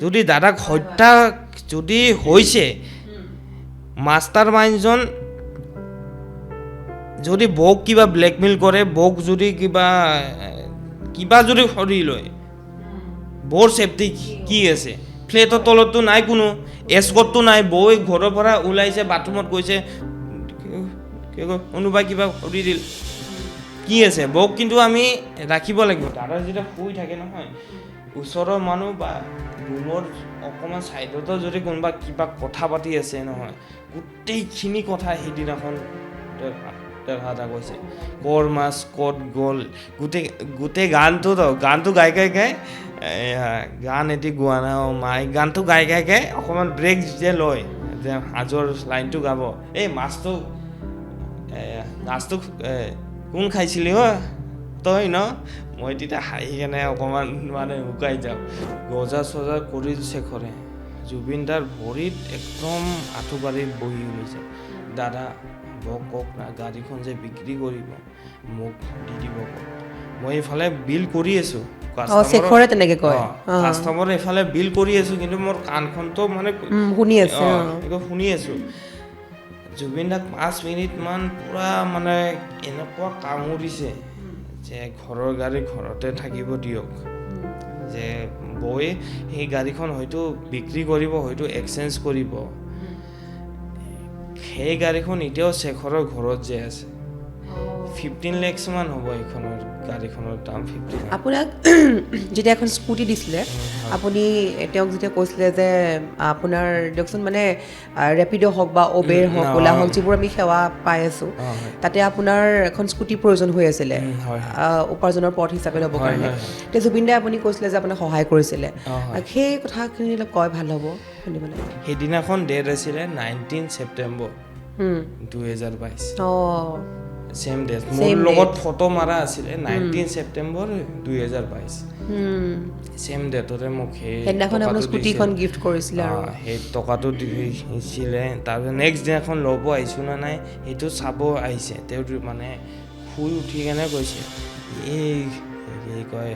যদি দাদাক হত্যা যদি হৈছে মাষ্টাৰ মাইণ্ডজন যদি বৌক কিবা ব্লেকমেইল কৰে বৌক যদি কিবা যদি সৰি লয় বৌৰ ছেফটি কি আছে ফ্লেটৰ তলততো নাই কোনো এস্কৰ্টটো নাই বৌ ঘৰৰ পৰা ওলাইছে বাথৰুমত গৈছে কোনোবাই কিবা সৰি দিল কি আছে বৌক কিন্তু আমি ৰাখিব লাগিব দাদা যেতিয়া শুই থাকে নহয় ওচৰৰ মানুহ বা ৰুমৰ অকণমান ছাইডতো যদি কোনোবা কিবা কথা পাতি আছে নহয় গোটেইখিনি কথা সেইদিনাখন দাদা কৈছে কৰ মাছ ক'ত গ'ল গোটেই গানটো গাই গান এটি গোৱা নাই মাই গানটো গাই অকণমান ব্ৰেক যে লয় যে সাজৰ লাইনটো গাব এই মাছটো কোন খাইছিলি তই ন মই তেতিয়া হাঁহি কেনে অকণমান মানে শুকাই যাওঁ গজা চজা কৰি শেষৰে জুবিন দাৰ ভৰিত একদম আঁঠু বাৰীত বহি গৈছে দাদা কওক না গাড়ীখন যে বিক্ৰী কৰিব মোক দি দিব মই এইফালে বিল কৰি আছোঁ কাষ্টমাৰ এইফালে বিল কৰি আছোঁ কিন্তু মোৰ কাণখনতো মানে শুনি আছোঁ জুবিন দাক 5 মিনিটমান পূৰা মানে এনেকুৱা কামুৰিছে যে ঘৰৰ গাড়ী ঘৰতে থাকিব দিয়ক যে বৌয়ে সেই গাড়ীখন হয়তো বিক্ৰী কৰিব হয়তো এক্সচেঞ্জ কৰিব সেই গাড়ীখন এতিয়াও শেখৰৰ ঘৰত যে আছে 15 lakhs মান হ'ব এইখনৰ গাড়ীখনৰ দাম 15 আপোনাক যেতিয়া এখন স্কুটি দিছিলে আপুনি তেওঁক যেতিয়া কৈছিলে যে আপোনাৰ দিয়কচোন মানে ৰেপিড' হওক বা ওবেৰ হওক ওলা হওক যিবোৰ আমি সেৱা পাই আছোঁ তাতে আপোনাৰ এখন স্কুটিৰ প্ৰয়োজন হৈ আছিলে উপাৰ্জনৰ পথ হিচাপে ল'বৰ কাৰণে এতিয়া জুবিন দাই আপুনি কৈছিলে যে আপোনাক সহায় কৰিছিলে সেই কথাখিনি অলপ কয় ভাল হ'ব শুনিবলৈ সেইদিনাখন ডেট আছিলে 19 ছেপ্টেম্বৰ 2022 সেম ডেট মোৰ লগত ফটো মাৰা আছিলে 19 ছেপ্টেম্বৰ 2022 সেম ডেটতে মোক সেইদিনাখন আপোনাৰ স্কুটিখন গিফ্ট কৰিছিলে আৰু সেই টকাটো দিছিলে তাৰপিছত নেক্সট দিনাখন ল'ব আহিছোঁ না নাই সেইটো চাব আহিছে তেওঁ মানে শুই উঠি কেনে কৈছে এই কয়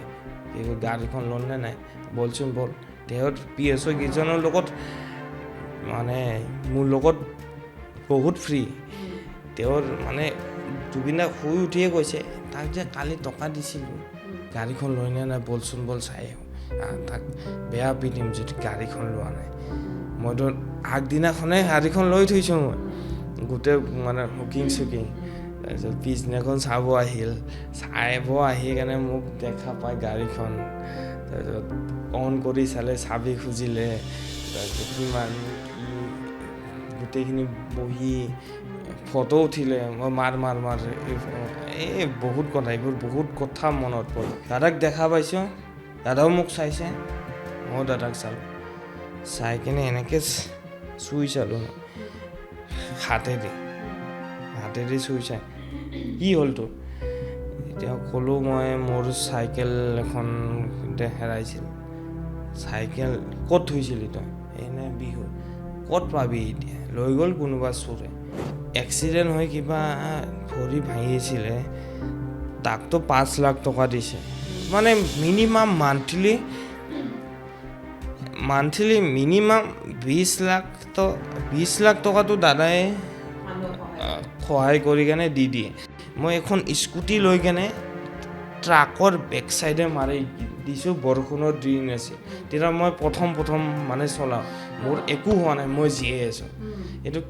গাড়ীখন ল'ল নে নাই বলচোন বল তেওঁৰ PSO কেইজনৰ লগত মানে মোৰ লগত বহুত ফ্ৰী তেওঁৰ মানে জুবিন দা শুই উঠিয়ে কৈছে তাক যে কালি টকা দিছিলোঁ গাড়ীখন লৈ নাই বলচোন বল চাই তাক বেয়া পিন্ধিম যদি গাড়ীখন লোৱা নাই মইতো আগদিনাখনে গাড়ীখন লৈ থৈছোঁ মই গোটেই মানে হুকিং তাৰপিছত পিছদিনাখন চাব আহি কেনে মোক দেখা পায় গাড়ীখন তাৰপিছত অন কৰি চালে চাবি খুজিলে তাৰপিছত কিমান কি গোটেইখিনি বহি ফটো উঠিলে মই মাৰ এই বহুত কথা এইবোৰ বহুত কথা মনত পৰে দাদাক দেখা পাইছোঁ দাদাও মোক চাইছে ময়ো দাদাক চালোঁ চাই কিনে এনেকৈ চুই চালোঁ হাতেদি চুই চাই কি হ'ল তোৰ এতিয়া ক'লোঁ মই মোৰ চাইকেল এখন হেৰাইছিল চাইকেল ক'ত থৈছিলি তই এনে বিহু ক'ত পাবি এতিয়া লৈ গ'ল কোনোবা চোৰে এক্সিডেণ্ট হৈ কিবা ভৰি ভাঙিছিলে তাকতো 5 লাখ টকা দিছে মানে মিনিমাম মান্থলি মিনিমাম 20 লাখ টকাটো দাদাই সহায় কৰি কেনে দি দিয়ে মই এখন স্কুটি লৈ কেনে ট্ৰাকৰ বেক চাইডে মাৰি দিছোঁ বৰষুণৰ দিন আছে তেতিয়া মই প্ৰথম মানে চলাওঁ মোৰ একো হোৱা নাই মই জীয়াই আছোঁ এইটো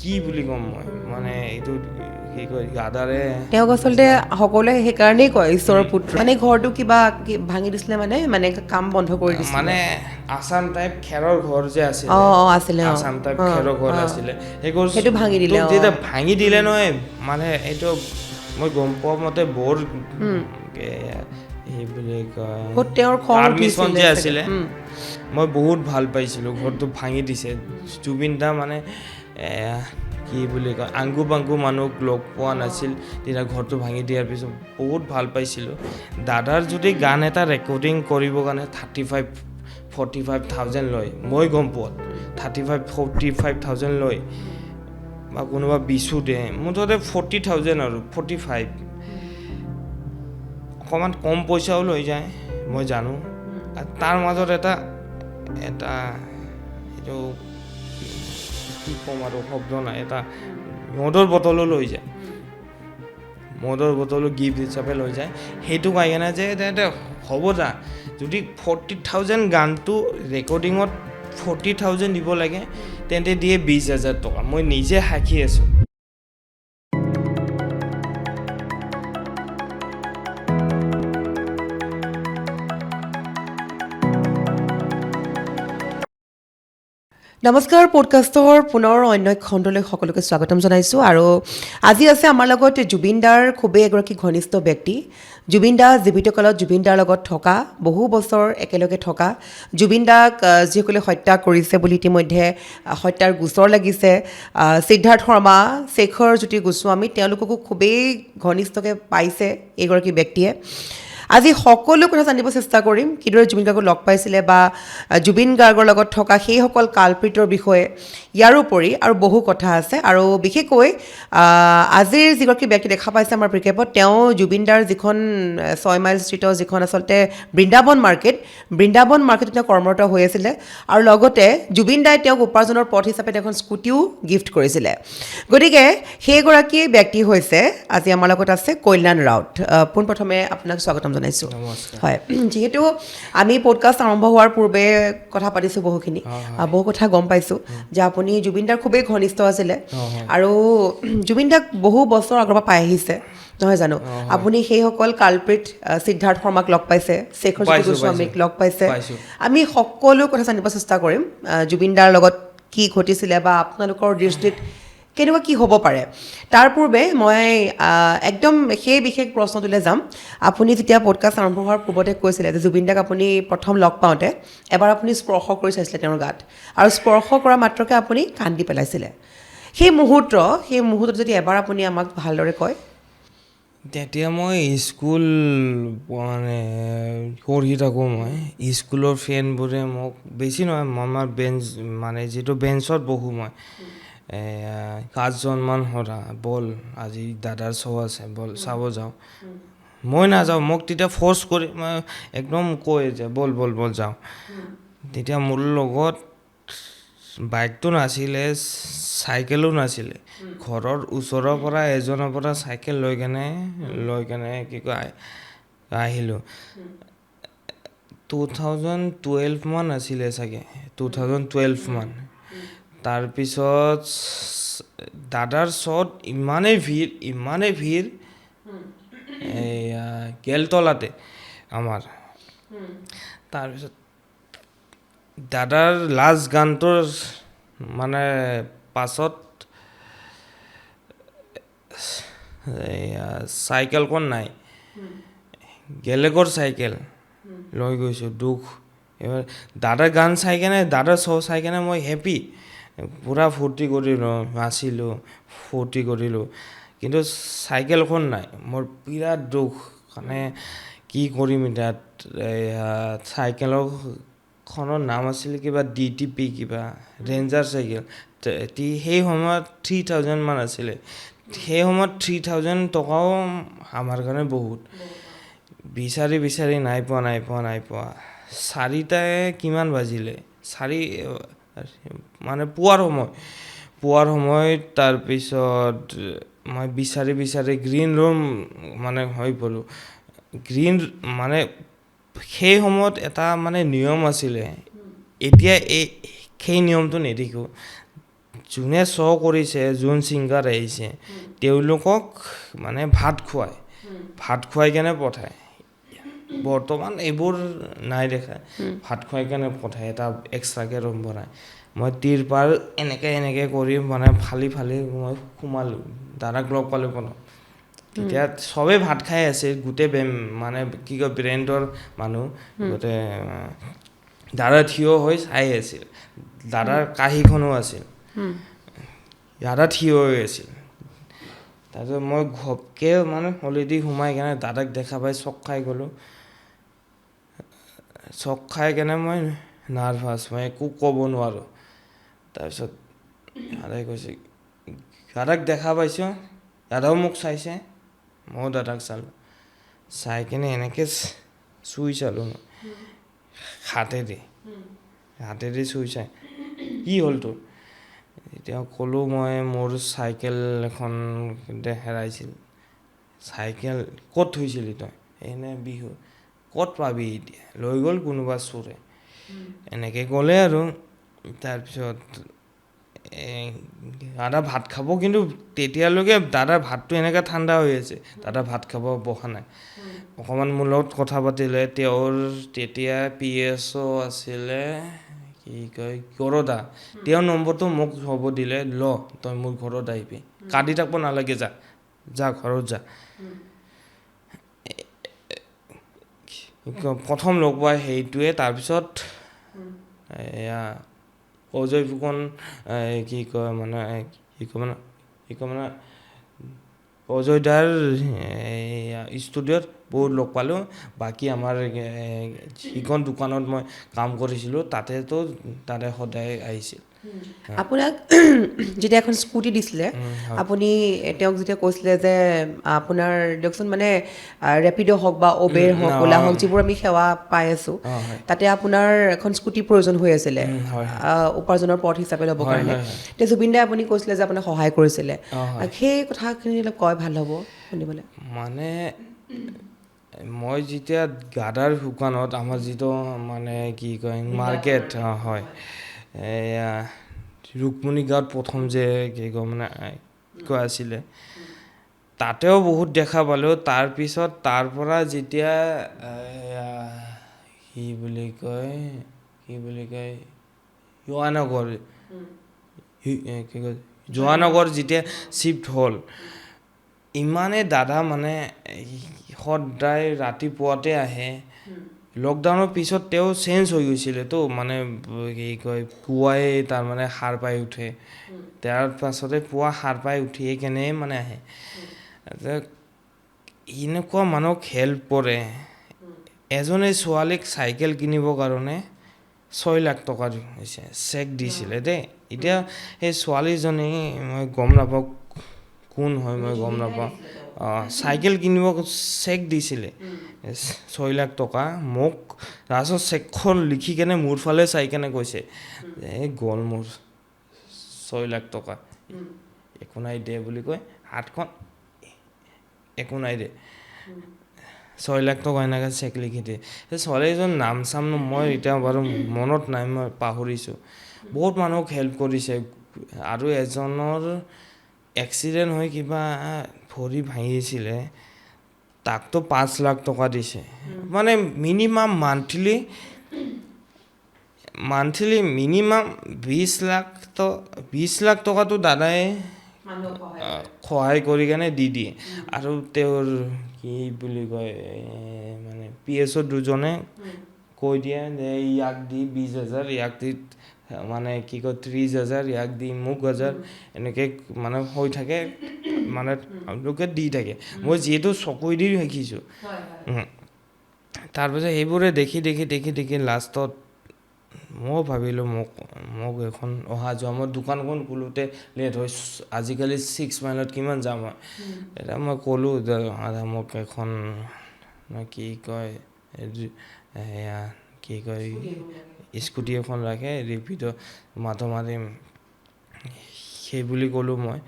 কি বুলি ক'ম মই মানে এইটো কি কয় গাদাৰে তেওঁক আচলতে সকলোৱে সেইকাৰণেই কয় ঈশ্বৰৰ পুত্ৰ মানে ঘৰটো কিবা ভাঙি দিছিলে মানে কাম বন্ধ কৰি দিছিলে মানে আছাম টাইপ খেৰৰ ঘৰ যে আছিল আছিলে আছাম টাইপ খেৰৰ ঘৰ আছিলে সেইটো ভাঙি দিলে যেতিয়া ভাঙি দিলে নহয় মানে এইটো মই গম পোৱা মতে বৰ এই বুলি কয় তেওঁৰ পাৰ্মিশ্যন যে আছিলে মই বহুত ভাল পাইছিলোঁ ঘৰটো ভাঙি দিছে জুবিন দা মানে কি বুলি কয় আংগু বাংগু মানুহক লগ পোৱা নাছিল তেতিয়া ঘৰটো ভাঙি দিয়াৰ পিছত বহুত ভাল পাইছিলোঁ দাদাৰ যদি গান এটা ৰেকৰ্ডিং কৰিবৰ কাৰণে 35,000-45,000 লয় মই গম পোৱাত 35,000-45,000 লয় বা কোনোবা বিচু দিয়ে মুঠতে 40,000 আৰু 45 অকণমান কম পইচাও লৈ যায় মই জানো আৰু তাৰ মাজত এটা এটা এইটো কি ক'ম আৰু শব্দ নাই এটা মদৰ বটলো লৈ যায় মদৰ বটলো গিফ্ট হিচাপে লৈ যায় সেইটো পাই কেনে যে হ'ব যা যদি 40,000 গানটো ৰেকৰ্ডিঙত 40,000 দিব লাগে তেন্তে দিয়ে 20,000 টকা মই নিজে সাক্ষী আছোঁ নমস্কাৰ পডকাষ্টৰ পুনৰ অন্য এক খণ্ডলৈ সকলোকে স্বাগতম জনাইছোঁ আৰু আজি আছে আমাৰ লগত জুবিন দাৰ খুবেই এগৰাকী ঘনিষ্ঠ ব্যক্তি জুবিন দা জীৱিত কালত জুবিন দাৰ লগত থকা বহু বছৰ একেলগে থকা জুবিন দাক যিসকলে হত্যা কৰিছে বুলি ইতিমধ্যে হত্যাৰ গোচৰ লাগিছে সিদ্ধাৰ্থ শৰ্মা শেখৰ জ্যোতি গোস্বামী তেওঁলোককো খুবেই ঘনিষ্ঠকৈ পাইছে এইগৰাকী ব্যক্তিয়ে আজি সকলো কথা জানিব চেষ্টা কৰিম কিদৰে জুবিন গাৰ্গক লগ পাইছিলে বা জুবিন গাৰ্গৰ লগত থকা সেইসকল কালপ্ৰিতৰ বিষয়ে ইয়াৰোপৰি আৰু বহু কথা আছে আৰু বিশেষকৈ আজিৰ যিগৰাকী ব্যক্তি দেখা পাইছে আমাৰ প্ৰিকেপত তেওঁ জুবিন দাৰ যিখন 6 মাইল ষ্ট্ৰীটৰ যিখন আচলতে বৃন্দাবন মাৰ্কেটত তেওঁ কৰ্মৰত হৈ আছিলে আৰু লগতে জুবিন দাই তেওঁক উপাৰ্জনৰ পথ হিচাপে এখন স্কুটিও গিফ্ট কৰিছিলে গতিকে সেইগৰাকী ব্যক্তি হৈছে আজি আমাৰ লগত আছে কল্যাণ ৰাউত পোনপ্ৰথমে আপোনাক স্বাগতম জনাইছোঁ হয় যিহেতু আমি পডকাষ্ট আৰম্ভ হোৱাৰ পূৰ্বে কথা পাতিছোঁ বহুখিনি বহু কথা গম পাইছোঁ যে আপুনি জুবিন দাৰ খুবেই ঘনিষ্ঠ আছিলে আৰু জুবিন দাক বহু বছৰ আগৰ পৰা পাই আহিছে নহয় জানো আপুনি সেইসকল কালপ্ৰিত সিদ্ধাৰ্থ শৰ্মাক লগ পাইছে শেখৰ জ্যোতি গোস্বামীক লগ পাইছে আমি সকলো কথা জানিব চেষ্টা কৰিম জুবিন দাৰ লগত কি ঘটিছিলে বা আপোনালোকৰ দৃষ্টিত কেনেকুৱা কি হ'ব পাৰে তাৰ পূৰ্বে মই একদম সেই বিশেষ প্ৰশ্নটোলৈ যাম আপুনি যেতিয়া পডকাষ্ট আৰম্ভ হোৱাৰ পূৰ্বতে কৈছিলে যে জুবিন দাক আপুনি প্ৰথম লগ পাওঁতে এবাৰ আপুনি স্পৰ্শ কৰি চাইছিলে তেওঁৰ গাত আৰু স্পৰ্শ কৰা মাত্ৰকে আপুনি কান্দি পেলাইছিলে সেই মুহূৰ্তত যদি এবাৰ আপুনি আমাক ভালদৰে কয় তেতিয়া মই স্কুল মানে পঢ়ি থাকোঁ মই স্কুলৰ ফ্ৰেণ্ডবোৰে মোক বেছি নহয় আমাৰ বেঞ্চ মানে যিটো বেঞ্চত বহোঁ মই 5জনমান সৰা বল আজি দাদাৰ শ্ব' আছে বল চাব যাওঁ মই নাযাওঁ মোক তেতিয়া ফ'ৰ্চ কৰি মই একদম কয় যে বল যাওঁ তেতিয়া মোৰ লগত বাইকটো নাছিলে চাইকেলো নাছিলে ঘৰৰ ওচৰৰ পৰা এজনৰ পৰা চাইকেল লৈ কেনে কি কয় আহিলোঁ 2012 মান আছিলে চাগে 2012 মান তাৰপিছত দাদাৰ শ্বট ইমানেই ভিৰ গেলতলাতে আমাৰ তাৰপিছত দাদাৰ লাষ্ট গানটোৰ মানে পাছত চাইকেলখন নাই বেলেগৰ চাইকেল লৈ গৈছোঁ দুখ এবাৰ দাদাৰ গান চাই কেনে দাদাৰ শ্ব' চাই কেনে মই হেপী পূৰা ফূৰ্তি কৰিলোঁ নাচিলোঁ ফূৰ্তি কৰিলোঁ কিন্তু চাইকেলখন নাই মোৰ বিৰাট দুখ মানে কি কৰিম এতিয়া চাইকেলখনৰ নাম আছিল কিবা DTP কিবা ৰেঞ্জাৰ চাইকেল সেই সময়ত 3,000 মান আছিলে সেই সময়ত 3,000 টকাও আমাৰ কাৰণে বহুত বিচাৰি নাই পোৱা 4টাই কিমান বাজিলে 4 মানে পুৱাৰ সময়ত তাৰপিছত মই বিচাৰি গ্ৰীণ ৰুম মানে হৈ গ'লোঁ গ্ৰীণ মানে সেই সময়ত এটা মানে নিয়ম আছিলে এতিয়া সেই নিয়মটো নেদেখোঁ যোনে শ্ব' কৰিছে যোন ছিংগাৰ আহিছে তেওঁলোকক মানে ভাত খুৱাই কেনে পঠায় বৰ্তমান এইবোৰ নাই দেখা ভাত খুৱাই কেনে পঠায় এটা এক্সট্ৰাকৈ ৰুম বনায় মই তিৰপাল এনেকৈ কৰি মানে ফালি মই সোমালোঁ দাদাক লগ পালোঁ তেতিয়া চবেই ভাত খাই আছে গোটেই মানে কি কয় ব্ৰেণ্ডৰ মানুহ গোটেই দাদা থিয় হৈ চাই আছিল দাদাৰ কাঁহীখনো আছিল দাদা থিয় হৈ আছিল তাৰপিছত মই ঘপকৈ মানে হলিডি সোমাই কেনে দাদাক দেখা পাই চক খাই কেনে মই নাৰ্ভাছ মই একো ক'ব নোৱাৰোঁ তাৰপিছত দাদাই কৈছে দাদাক দেখা পাইছোঁ দাদাও মোক চাইছে ময়ো দাদাক চালোঁ চাই কিনে এনেকৈ চুই চালোঁ মই হাতেদি হাতেৰে চুই চাই কি হ'ল তোৰ এতিয়া ক'লোঁ মই মোৰ চাইকেল এখন হেৰাইছিল চাইকেল ক'ত থৈছিলি তই এনে বিহু ক'ত পাবি এতিয়া লৈ গ'ল কোনোবা চোৰে এনেকৈ ক'লে আৰু তাৰপিছত দাদা ভাত খাব কিন্তু তেতিয়ালৈকে দাদাৰ ভাতটো এনেকৈ ঠাণ্ডা হৈ আছে দাদা ভাত খাব বহা নাই অকণমান মোৰ লগত কথা পাতিলে তেওঁৰ তেতিয়া PSO আছিলে কি কয় গৰদা তেওঁৰ নম্বৰটো মোক হ'ব দিলে ল তই মোৰ ঘৰত আহিবি কান্দি থাকিব নালাগে যা যা ঘৰত যা প্ৰথম লগ পোৱা সেইটোৱে তাৰপিছত এয়া অজয় ফুকন কি কয় মানে অজয় দাৰ ষ্টুডিঅ'ত বহুত লগ পালোঁ বাকী আমাৰ যিখন দোকানত মই কাম কৰিছিলোঁ তাতেতো তাতে সদায় আহিছিল আপোনাক যেতিয়া এখন স্কুটি দিছিলে আপুনি তেওঁক যেতিয়া কৈছিলে যে আপোনাৰ দিয়কচোন মানে ৰেপিড' হওক বা উবেৰ হওক ওলা হওক যিবোৰ আমি সেৱা পাই আছোঁ তাতে আপোনাৰ এখন স্কুটিৰ প্ৰয়োজন হৈ আছিলে উপাৰ্জনৰ পথ হিচাপে ল'বৰ কাৰণে এতিয়া জুবিন দাই আপুনি কৈছিলে যে আপোনাক সহায় কৰিছিলে সেই কথাখিনি অলপ কয় ভাল হ'ব শুনিবলৈ মানে মই যেতিয়া গাদাৰ দোকানত আমাৰ যিটো মানে কি কয় মাৰ্কেট হয় এয়া ৰুক্মণী গাঁৱত প্ৰথম যে কি কয় মানে কৈ আছিলে তাতেও বহুত দেখা পালোঁ তাৰপিছত তাৰ পৰা যেতিয়া কি বুলি কয় জয়ানগৰ যেতিয়া শ্বিফ্ট হ'ল ইমানেই দাদা মানে সদায় ৰাতিপুৱাতে আহে লকডাউনৰ পিছত তেওঁ চেঞ্জ হৈ গৈছিলেতো মানে কি কয় পুৱাই তাৰমানে সাৰ পাই উঠে তাৰ পাছতে পুৱা সাৰ পাই উঠিয়ে কেনে মানে আহে এনেকুৱা মানুহক হেল্প কৰে এজনে ছোৱালীক চাইকেল কিনিবৰ কাৰণে 6 লাখ টকা হৈছে চেক দিছিলে দেই এতিয়া সেই ছোৱালীজনী মই গম নাপাওঁ কোন হয় মই গম নাপাওঁ চাইকেল কিনিব চেক দিছিলে 6 লাখ টকা মোক তাৰপিছত চেকখন লিখি কেনে মোৰ ফালে চাই কেনে কৈছে এই গ'ল মোৰ 6 লাখ টকা একো নাই দে বুলি কৈ হাতখন একো নাই দে 6 লাখ টকা এনেকৈ চেক লিখি দিয়ে সেই ছোৱালীজন নাম চাম মই এতিয়া বাৰু মনত নাই মই পাহৰিছোঁ বহুত মানুহক হেল্প কৰিছে আৰু এজনৰ এক্সিডেণ্ট হৈ কিবা ভৰি ভাঙিছিলে তাকতো 5 লাখ টকা দিছে মানে মিনিমাম মান্থলি মিনিমাম 20 লাখ টকাটো দাদাই সহায় কৰি কেনে দি দিয়ে আৰু তেওঁৰ কি বুলি কয় মানে PSO দুজনে কৈ দিয়ে যে ইয়াক দি 20,000 ইয়াক দি মানে কি কয় 30,000 ইয়াক দি মোক 1,000 এনেকৈ মানে হৈ থাকে মানে তেওঁলোকে দি থাকে মই যিহেতু চকু দি দেখিছোঁ তাৰপিছত সেইবোৰে দেখি লাষ্টত মই ভাবিলোঁ মোক এখন অহা যোৱা মই দোকানখন খোলোতে লেট হয় আজিকালি 6 মাইলত কিমান যাম হয় এতিয়া মই ক'লোঁ যে মোক এখন কি কয় এয়া কি কয় স্কুটি এখন ৰাখে ৰেপিড' মাথো মাৰিম সেই বুলি ক'লোঁ মই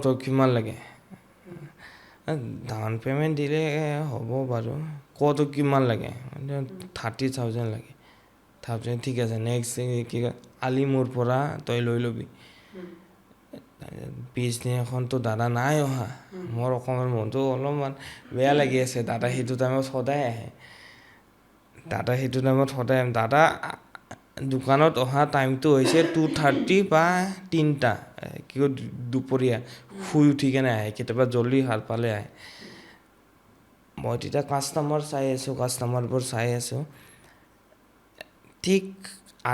তই কিমান লাগে ডাউন পে'মেণ্ট দিলে হ'ব বাৰু তোক কিমান লাগে 30,000 লাগে ঠিক আছে নেক্সট কি কয় আলি মোৰ পৰা তই লৈ ল'বি পিছদিনাখনতো দাদা নাই অহা মোৰ অকণমান মনটো অলপমান বেয়া লাগি আছে দাদা সেইটো টাইমত সদায় আহে দাদা দোকানত অহা টাইমটো হৈছে 2:30 বা 3টা কি কয় দুপৰীয়া শুই উঠি কেনে আহে কেতিয়াবা জল্দি সাৰ পালে আহে মই তেতিয়া কাষ্টমাৰবোৰ চাই আছোঁ ঠিক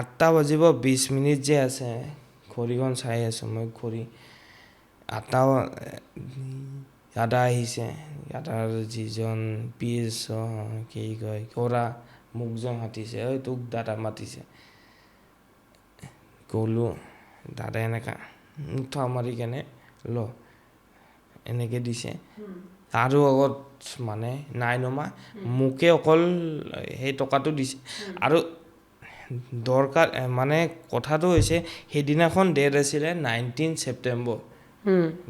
8টা বাজিব 20 মিনিট যে আছে ঘড়ীখন চাই আছোঁ মই ঘড়ী 8টা দাদা আহিছে দাদাৰ যিজন PSO কি কয় কৰা মোক যেন মাতিছে ঐ তোক দাদা মাতিছে গ'লোঁ দাদা এনেকা মুঠা মাৰি কেনে ল এনেকৈ দিছে আৰু আগত মানে নাই নমা মোকে অকল সেই টকাটো দিছে আৰু দৰকাৰ মানে কথাটো হৈছে সেইদিনাখন ডেট আছিলে 19 ছেপ্টেম্বৰ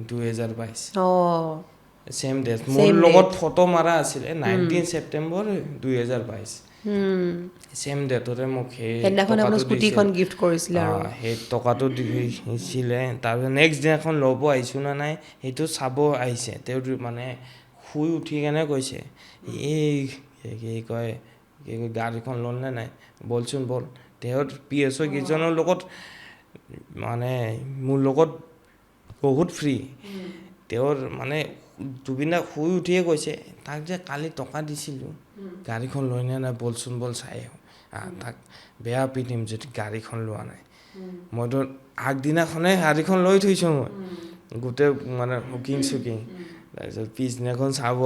2022 অঁ ছেম ডেট মোৰ লগত ফটো মাৰা আছিলে 19 ছেপ্টেম্বৰ 2022 ছেম ডেটতে মোক সেইদিনাখন আপোনাৰ স্কুটিখন গিফ্ট কৰিছিলে আৰু সেই টকাটো দিছিলে তাৰপিছত নেক্সট দিনাখন ল'ব আহিছোঁ নে নাই সেইটো চাব আহিছে তেওঁ মানে শুই উঠি কেনে কৈছে এই কি কয় গাড়ীখন ল'ল নে নাই বলচোন বল তেওঁৰ PSO কেইজনৰ লগত মানে মোৰ লগত বহুত ফ্ৰী তেওঁৰ মানে জুবিনদা শুই উঠিয়ে কৈছে তাক যে কালি টকা দিছিলোঁ গাড়ীখন লৈ নে নাই বলচোন বল চাই আহোঁ তাক বেয়া পিন্ধিম যদি গাড়ীখন লোৱা নাই মইতো আগদিনাখনে গাড়ীখন লৈ থৈছোঁ মই গোটেই মানে বুকিং চুকিং তাৰপিছত পিছদিনাখন চাব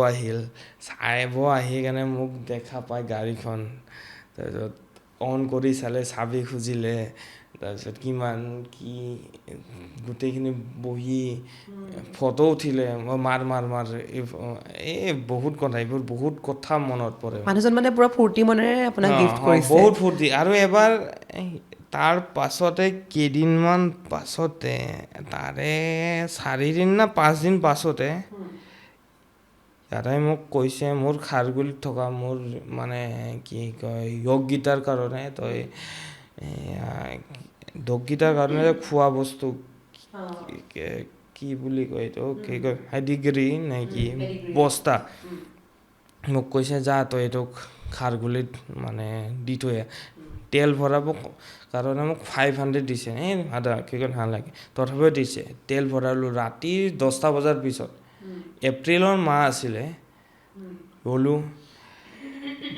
আহি কেনে মোক দেখা পায় গাড়ীখন তাৰপিছত অন কৰি চালে চাবি খুজিলে তাৰপিছত কিমান কি গোটেইখিনি বহি ফটো উঠিলে মই মাৰ এই বহুত কথা এইবোৰ বহুত কথা মনত পৰে মানুহজন মানে পুৰা ফূৰ্তি মনেৰে আপোনাক গিফ্ট কৰিছে বহুত ফূৰ্তি আৰু এবাৰ তাৰ পাছতে কেইদিনমান পাছতে তাৰে 4 দিন না 5 দিন পাছতে দাদাই মোক কৈছে মোৰ খাৰগুলিত থকা মোৰ মানে কি কয় যোগগীতাৰ কাৰণে তই যোগগীতাৰ কাৰণে খোৱা বস্তু কি বুলি কয় এইটো কি কয় হাইডিগ্ৰী নে কি বস্তা মোক কৈছে যা তই এইটো খাৰগুলিত মানে দি থৈ তেল ভৰাব কাৰণে মোক 500 দিছে এই আদা কি কয় নালাগে তথাপিও দিছে তেল ভৰালোঁ ৰাতি 10টা বজাৰ পিছত এপ্ৰিলৰ মাহ আছিলে গ'লোঁ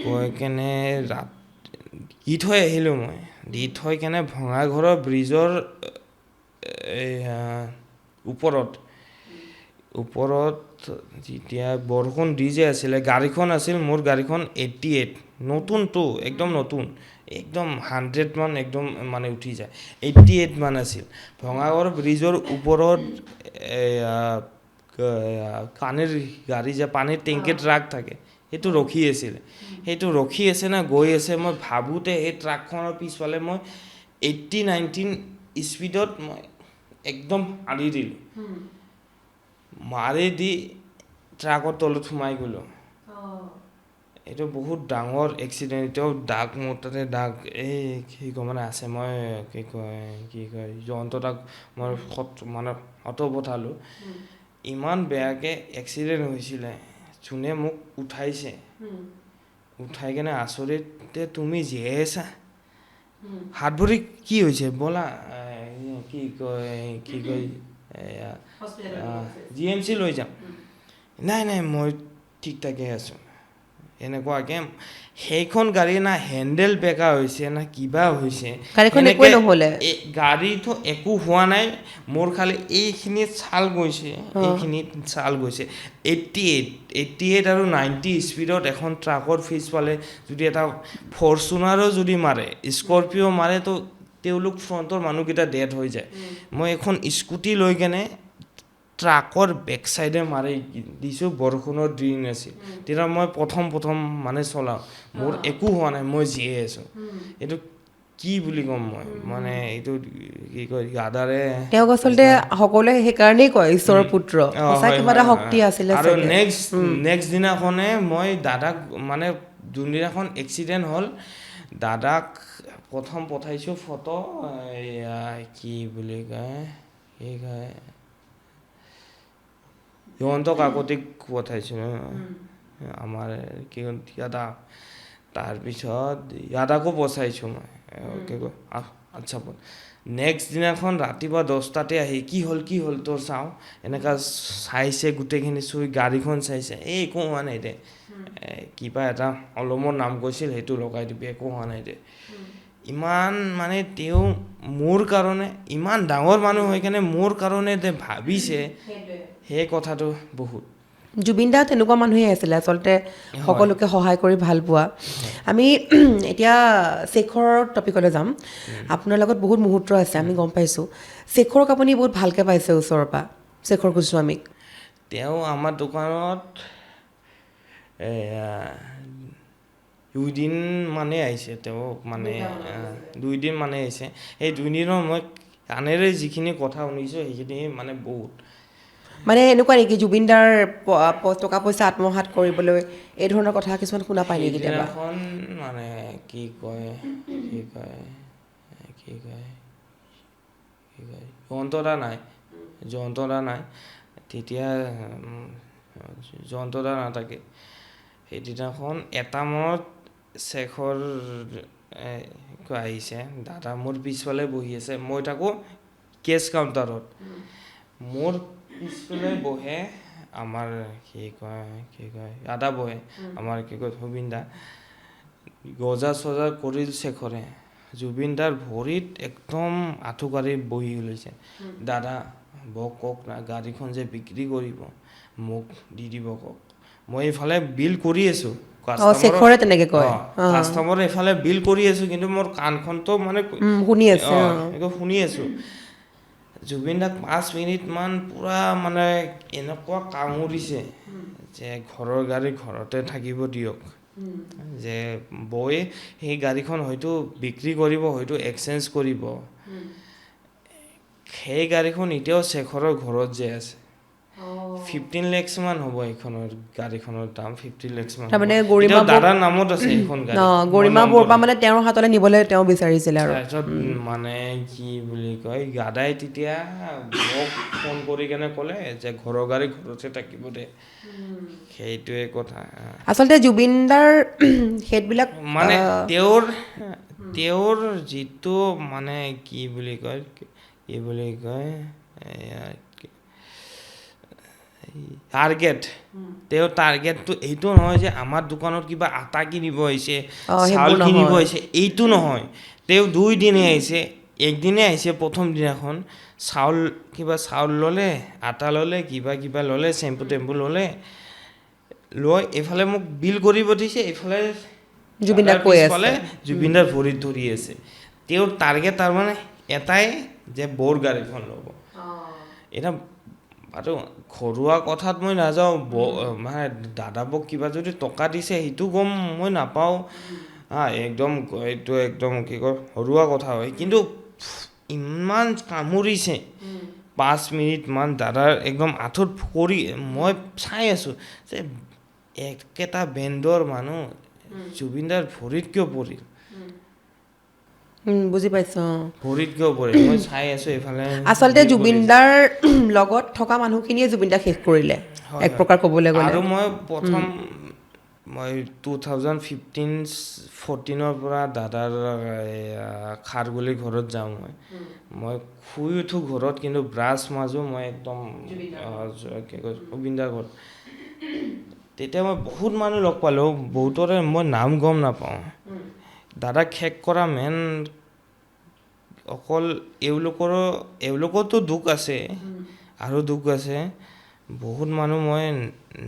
গৈ কেনে দি থৈ আহিলোঁ মই দি থৈ কেনে ভঙাঘৰৰ ব্ৰিজৰ ওপৰত যেতিয়া বৰষুণ দি যে আছিলে গাড়ীখন আছিল মোৰ গাড়ীখন 88 নতুনটো একদম নতুন একদম 100 মান একদম মানে উঠি যায় 88 মান আছিল ভঙাঘৰ ব্ৰিজৰ ওপৰত পানীৰ গাড়ী যে পানীৰ টেংকি ট্ৰাক থাকে সেইটো ৰখি আছিলে সেইটো ৰখি আছে না গৈ আছে মই ভাবোঁতে এই ট্ৰাকখনৰ পিছফালে মই 80-90 স্পীডত মই একদম আৰি দিলোঁ মাৰি দি ট্ৰাকৰ তলত সোমাই গ'লোঁ এইটো বহুত ডাঙৰ এক্সিডেণ্ট এতিয়াও দাগ মোৰ তাতে দাগ এই কি কয় মানে আছে মই কি কয় জয়ন্ত দাক মই মানে অটো পঠালোঁ ইমান বেয়াকৈ এক্সিডেণ্ট হৈছিলে যোনে মোক উঠাইছে উঠাই কেনে আচৰিতে তুমি জীয়াই আছা হাত ভৰি কি হৈছে ব'লা কি কয় GMC লৈ যাম নাই মই ঠিক ঠাকে আছোঁ এনেকুৱাকে সেইখন গাড়ী না হেণ্ডেল বেকা হৈছে না কিবা হৈছে গাড়ীটো একো হোৱা নাই মোৰ খালি এইখিনিত ছাল গৈছে 88 আৰু 90 স্পীডত এখন ট্ৰাকৰ পিছফালে যদি এটা ফৰ্চুনাৰো যদি মাৰে স্কৰপিঅ' মাৰে তো তেওঁলোক ফ্ৰণ্টৰ মানুহকেইটা ডেড হৈ যায় মই এখন স্কুটি লৈ কেনে ট্ৰাকৰ বেক চাইডে মাৰি দিছোঁ বৰষুণৰ দিন আছিল তেতিয়া মই প্ৰথম মানে চলাওঁ মোৰ একো হোৱা নাই মই জীয়াই আছোঁ এইটো কি বুলি ক'ম মই মানে এইটো কি কয় দাদাৰে তেওঁক আচলতে সকলোৱে সেইকাৰণেই কয় ঈশ্বৰৰ পুত্ৰ সঁচা কিবা এটা শক্তি আছিলে আৰু নেক্সট দিনাখনে মই দাদাক মানে যোনদিনাখন এক্সিডেণ্ট হ'ল দাদাক প্ৰথম পঠাইছোঁ ফটো কি বুলি কয় সিহঁতক কাকতিক পঠাইছোঁ আমাৰ কি দাদা তাৰপিছত দাদাকো পচাইছোঁ মই আচ্ছা নেক্সট দিনাখন ৰাতিপুৱা 10টাতে আহি কি হ'ল তোৰ চাওঁ এনেকুৱা চাইছে গোটেইখিনি চুই গাড়ীখন চাইছে এই একো হোৱা নাই দে কিবা এটা অলমৰ নাম কৈছিল সেইটো লগাই দিবি একো হোৱা নাই দে ইমান মানে তেওঁ মোৰ কাৰণে ইমান ডাঙৰ মানুহ হৈ কেনে মোৰ কাৰণে যে ভাবিছে সেই কথাটো বহুত জুবিন দা তেনেকুৱা মানুহেই আছিলে আচলতে সকলোকে সহায় কৰি ভাল পোৱা আমি এতিয়া শেখৰৰ টপিকলৈ যাম আপোনাৰ লগত বহুত মুহূৰ্ত আছে আমি গম পাইছোঁ শেখৰক আপুনি বহুত ভালকৈ পাইছে ওচৰৰ পৰা শেখৰ গোস্বামীক তেওঁ আমাৰ দোকানত 2 দিন মানে আহিছে তেওঁ মানে 2 দিন মানে আহিছে এই 2 দিনৰ মই কাণেৰে যিখিনি কথা শুনিছোঁ সেইখিনি মানে বহুত মানে এনেকুৱা নেকি জুবিনদাৰ টকা পইচা আত্মসাৎ কৰিবলৈ এই ধৰণৰ কথা কিছুমান শুনা পায় নেকি কেতিয়াবা সেইদিনাখন মানে কি কয় যন্ত্ৰণা নাই তেতিয়া যন্ত্ৰণা নাথাকে সেইদিনাখন এটা মনত শেখৰ আহিছে দাদা মোৰ পিছফালে বহি আছে মই থাকোঁ কেছ কাউণ্টাৰত মোৰ পিছফালে বহে আমাৰ কি কয় দাদা বহে আমাৰ কি কয় জুবিন দা গজা চজা কৰিল শেখৰে জুবিন দাৰ ভৰিত একদম আঁঠুকাঢ়ি বহি লৈছে দাদা বক কওক না গাড়ীখন যে বিক্ৰী কৰিব মোক দি দিব কওক মই এইফালে বিল কৰি আছোঁ শেখৰে তেনেকে কয় কাষ্টমাৰ এইফালে বিল কৰি আছোঁ কিন্তু মোৰ কাণখনতো মানে শুনি আছে শুনি আছোঁ জুবিন দাক 5 মিনিটমান পূৰা মানে এনেকুৱা কামুৰিছে যে ঘৰৰ গাড়ী ঘৰতে থাকিব দিয়ক যে বৈ সেই গাড়ীখন হয়তো বিক্ৰী কৰিব হয়তো এক্সচেঞ্জ কৰিব সেই গাড়ীখন এতিয়াও শেখৰৰ ঘৰত যে আছে 15 lakhs মান হ'ব এইখনৰ গাড়ীখনৰ দাম 50 lakhs মান তাৰমানে দাদাৰ নামত আছে এইখন গাড়ী গৰিমা বৰপা মানে তেওঁৰ হাতলৈ নিবলৈ তেওঁ বিচাৰিছিলে আৰু তাৰপিছত মানে কি বুলি কয় গাদাই তেতিয়া মোক ফোন কৰি কেনে ক'লে যে ঘৰৰ গাড়ী ঘৰতে থাকিব দে সেইটোৱে কথা আচলতে জুবিনদাৰ সেইবিলাক মানে তেওঁৰ যিটো মানে কি বুলি কয় টাৰ্গেট তেওঁৰ টাৰ্গেটটো এইটো নহয় যে আমাৰ দোকানত কিবা আটা কিনিব আহিছে চাউল কিনিব আহিছে এইটো নহয় তেওঁ 2 দিনে আহিছে একদিনে আহিছে প্ৰথম দিনাখন চাউল ল'লে আটা ল'লে কিবা ল'লে চেম্পু টেম্পু ল'লে লৈ এইফালে মোক বিল কৰিব দিছে এইফালে জুবিনদাৰ ভৰিত ধৰি আছে তেওঁৰ টাৰ্গেট তাৰমানে এটাই যে বৰ গাড়ীখন ল'ব এটা আৰু ঘৰুৱা কথাত মই নাযাওঁ মানে দাদাবক কিবা যদি টকা দিছে সেইটো গম মই নাপাওঁ একদম এইটো একদম কি কয় ঘৰুৱা কথা হয় কিন্তু ইমান কামুৰিছে 5 মিনিটমান দাদাৰ একদম আঁঠুত পৰি মই চাই আছোঁ যে একেটা বেণ্ডৰ মানুহ জুবিনদাৰ ভৰিত কিয় পৰিল বুজি পাইছো ভৰিত কিয় পৰিল মই চাই আছোঁ এইফালে আচলতে জুবিনদাৰ লগত থকা মানুহখিনিয়ে জুবিনদাক শেষ কৰিলে এক প্ৰকাৰ ক'বলৈ গ'লে আৰু মই 2015-14 পৰা দাদাৰ খাৰগুলি ঘৰত যাওঁ মই শুই উঠোঁ ঘৰত কিন্তু ব্ৰাছ মাজো মই একদম জুবিনদাৰ ঘৰত তেতিয়া মই বহুত মানুহ লগ পালোঁ বহুতৰে মই নাম গম নাপাওঁ দাদাক শেষ কৰা মেইন অকল এওঁলোকৰতো দুখ আছে আৰু দুখ আছে বহুত মানুহ মই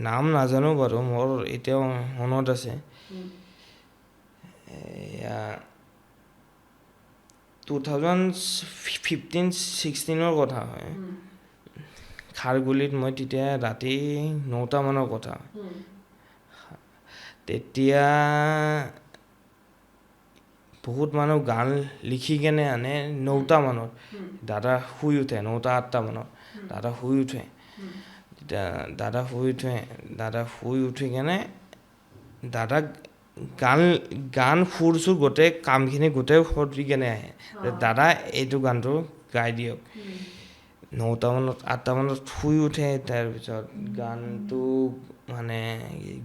নাম নাজানো বাৰু মোৰ এতিয়াও মনত আছে 2015-16 কথা হয় খাৰগুলিত মই তেতিয়া ৰাতি 9টা মানৰ কথা তেতিয়া বহুত মানুহ গান লিখি কেনে আনে 9টা মানত দাদা শুই উঠে 9টা-8টা মানত দাদা শুই উঠে তেতিয়া দাদা শুই উঠি কেনে দাদাক গান সুৰ চুৰ গোটেই কামখিনি গোটেই সৰি কেনে আহে দাদা এইটো গানটো গাই দিয়ক 9টা মানত 8টা মানত শুই উঠে তাৰপিছত গানটো মানে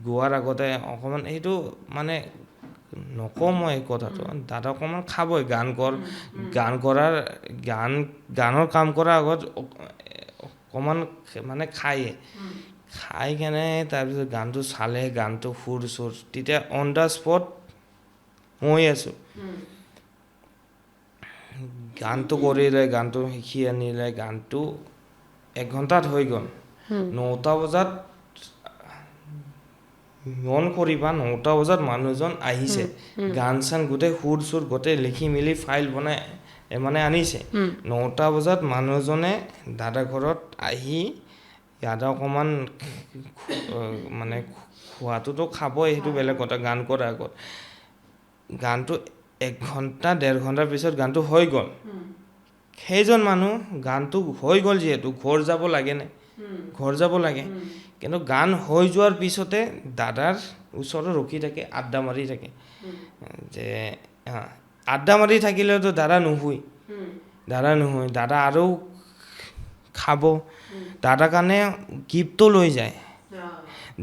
গোৱাৰ আগতে অকণমান সেইটো মানে নকওঁ মই এই কথাটো দাদা অকণমান খাবই গানৰ কাম কৰাৰ আগত অকণমান মানে খাই কেনে তাৰপিছত গানটো চালে গানটো সুৰ চুৰ তেতিয়া অন দ্য স্পট মই আছোঁ গানটো কৰিলে গানটো শিকি আনিলে গানটো 1 ঘণ্টাত হৈ গ'ল 9টা বজাত মন কৰিবা 9টা বজাত মানুহজন আহিছে গান চান গোটেই সুৰ চুৰ গোটেই লিখি মেলি ফাইল বনাই মানে আনিছে 9টা বজাত মানুহজনে দাদা ঘৰত আহি দাদা অকণমান মানে খোৱাটোতো খাবই সেইটো বেলেগ কথা গান কৰাৰ আগত গানটো 1 ঘণ্টা 1.5 ঘণ্টাৰ পিছত গানটো হৈ গ'ল সেইজন মানুহ গানটো হৈ গ'ল যিহেতু ঘৰ যাব লাগে নে ঘৰ যাব লাগে কিন্তু গান হৈ যোৱাৰ পিছতে দাদাৰ ওচৰত ৰখি থাকে আড্ডা মাৰি থাকে যে আড্ডা মাৰি থাকিলেতো দাদা নুশুই দাদা আৰু খাব দাদাৰ কাৰণে গিফ্টটো লৈ যায়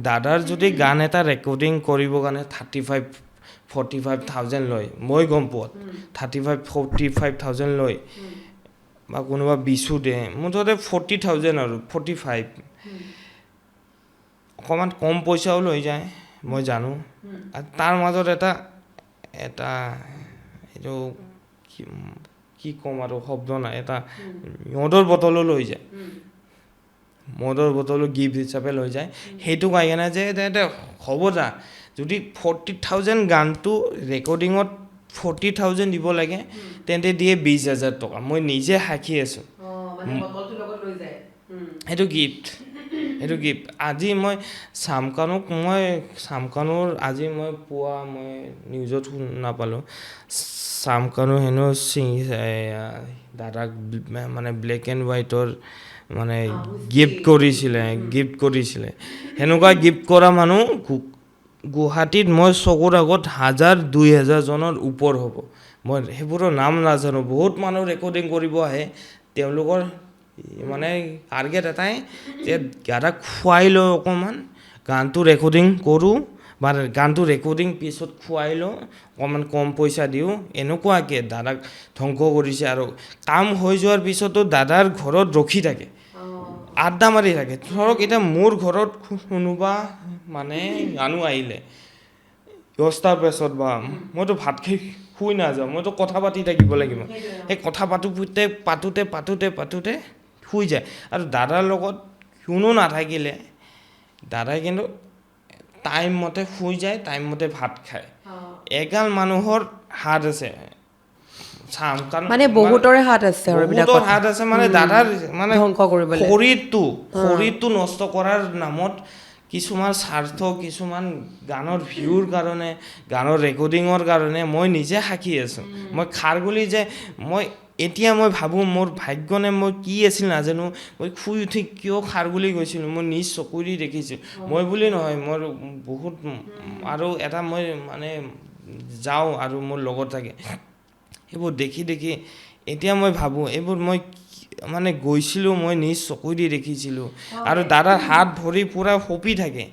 দাদাৰ যদি গান এটা ৰেকৰ্ডিং কৰিবৰ কাৰণে 35-45,000 লয় মই গম পোৱাত 35-45,000 লয় বা কোনোবা 20 দিয়ে মুঠতে 40,000 আৰু 45 অকণমান কম পইচাও লৈ যায় মই জানো আৰু তাৰ মাজত এটা এইটো কি ক'ম আৰু শব্দ নাই এটা মদৰ বটলো লৈ যায় মদৰ বটলো গিফ্ট হিচাপে লৈ যায় সেইটো কৈ কেনে যে হ'ব যা যদি 40,000 গানটো ৰেকৰ্ডিঙত 40,000 দিব লাগে তেন্তে দিয়ে 20,000 টকা মই নিজে সাক্ষী আছোঁ সেইটো গিফ্ট আজি মই চামকানুৰ আজি মই পুৱা মই নিউজত নাপালোঁ চামকানু হেনো দাদাক মানে ব্লেক এণ্ড হোৱাইটৰ মানে গিফ্ট কৰিছিলে সেনেকুৱা গিফ্ট কৰা মানুহ গুৱাহাটীত মই চকুৰ আগত 1,000-2,000 জনৰ ওপৰ হ'ব মই সেইবোৰৰ নাম নাজানো বহুত মানুহ ৰেকৰ্ডিং কৰিব আহে তেওঁলোকৰ মানে টাৰ্গেট এটাই যে দাদাক খুৱাই লৈ অকণমান গানটো ৰেকৰ্ডিং কৰোঁ বা গানটো ৰেকৰ্ডিং পিছত খুৱাই লওঁ অকণমান কম পইচা দিওঁ এনেকুৱাকৈ দাদাক ধ্বংস কৰিছে আৰু কাম হৈ যোৱাৰ পিছতো দাদাৰ ঘৰত ৰখি থাকে আড্ডা মাৰি থাকে ধৰক এতিয়া মোৰ ঘৰত কোনোবা মানে মানুহ আহিলে 10টাৰ পিছত বা মইতো ভাত খাই শুই নাযাওঁ মইতো কথা পাতি থাকিব লাগিব সেই কথা পাতোতে শুই যায় আৰু দাদাৰ লগত কোনো নাথাকিলে দাদাই কিন্তু টাইম মতে শুই যায় টাইম মতে ভাত খায় এগাল মানুহৰ হাত আছে মানে বহুতৰে হাত আছে মানে দাদাৰ মানে শৰীৰটো নষ্ট কৰাৰ নামত কিছুমান স্বাৰ্থ কিছুমান গানৰ ভিউৰ কাৰণে গানৰ ৰেকৰ্ডিঙৰ কাৰণে মই নিজে সাক্ষী আছোঁ মই খাৰগুলি যে এতিয়া মই ভাবোঁ মোৰ ভাগ্যনে মই কি আছিল নাজানো মই শুই উঠি কিয় খাৰগুলি গৈছিলোঁ মই নিজ চকুৰি দেখিছোঁ মই বুলি নহয় মোৰ বহুত আৰু এটা মই মানে যাওঁ আৰু মোৰ লগত থাকে এইবোৰ দেখি এতিয়া মই ভাবোঁ এইবোৰ মই মানে গৈছিলোঁ মই নিজ চকুৰি দেখিছিলোঁ আৰু দাদাৰ হাত ভৰি পূৰা সপি থাকে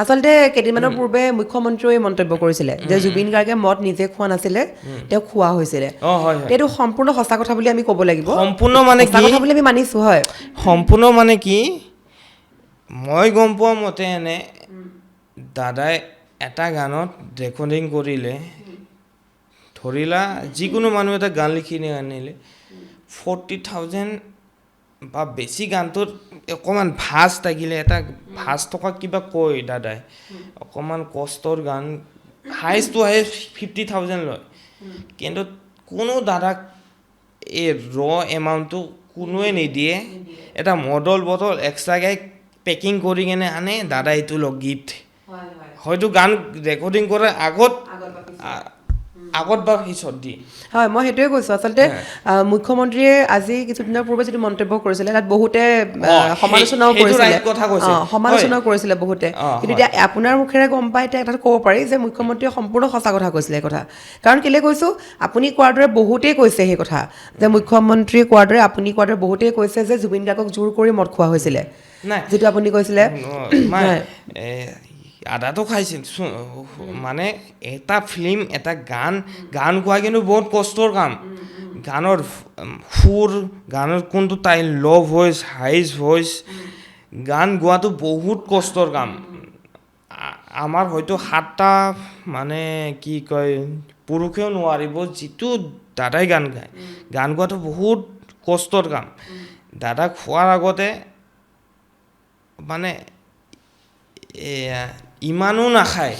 আচলতে কেইদিনমানৰ পূৰ্বে মুখ্যমন্ত্ৰীয়ে মন্তব্য কৰিছিলে যে জুবিন গাৰ্গে মদ নিজে খোৱা নাছিলে তেওঁ খোৱা হৈছিলে এইটো সম্পূৰ্ণ সঁচা কথা বুলি আমি ক'ব লাগিব সম্পূৰ্ণ মানে কি কথা বুলি আমি মানিছোঁ হয় সম্পূৰ্ণ মানে কি মই গম পোৱা মতে এনে দাদাই এটা গানত ৰেকৰ্ডিং কৰিলে ধৰিলা যিকোনো মানুহ এটা গান লিখি আনিলে 40,000 বা বেছি গানটোত অকণমান ভাজ থাকিলে এটা ভাজ থকা কিবা কয় দাদাই অকণমান কষ্টৰ গান হাইষ্ট 50,000 লয় কিন্তু কোনো দাদাক এই এমাউণ্টটো কোনোৱে নিদিয়ে এটা মদল বটল এক্সট্ৰাকৈ পেকিং কৰি কেনে আনে দাদাই এইটো লগ গিফ্ট হয়তো গান ৰেকৰ্ডিং কৰাৰ আগত বা পিছত দিয়ে হয় মই সেইটোৱে কৈছোঁ আচলতে মুখ্যমন্ত্ৰীয়ে আজি কিছুদিনৰ পূৰ্বে যিটো মন্তব্য কৰিছিলে তাত বহুতে সমালোচনাও কৰিছিলে বহুতে কিন্তু এতিয়া আপোনাৰ মুখেৰে গম পাই এতিয়া এটা ক'ব পাৰি যে মুখ্যমন্ত্ৰীয়ে সম্পূৰ্ণ সঁচা কথা কৈছিলে এই কথা কাৰণ কেলৈ কৈছোঁ আপুনি কোৱাৰ দৰে বহুতেই কৈছে সেই কথা যে মুখ্যমন্ত্ৰীয়ে কোৱাৰ দৰে আপুনি কোৱাৰ দৰে বহুতেই কৈছে যে জুবিন গাৰ্গক জোৰ কৰি মদ খোৱা হৈছিলে যিটো আপুনি কৈছিলে আদাটো খাইছিল মানে এটা ফিল্ম এটা গান গোৱা কিন্তু বহুত কষ্টৰ কাম গানৰ সুৰ গানৰ কোনটো তাই ল' ভইচ হাই ভইচ গান গোৱাটো বহুত কষ্টৰ কাম আমাৰ হয়তো 7টা মানে কি কয় পুৰুষেও নোৱাৰিব যিটো দাদাই গান গায় গান গোৱাটো বহুত কষ্টৰ কাম দাদা খোৱাৰ আগতে মানে ইমানো নাখায়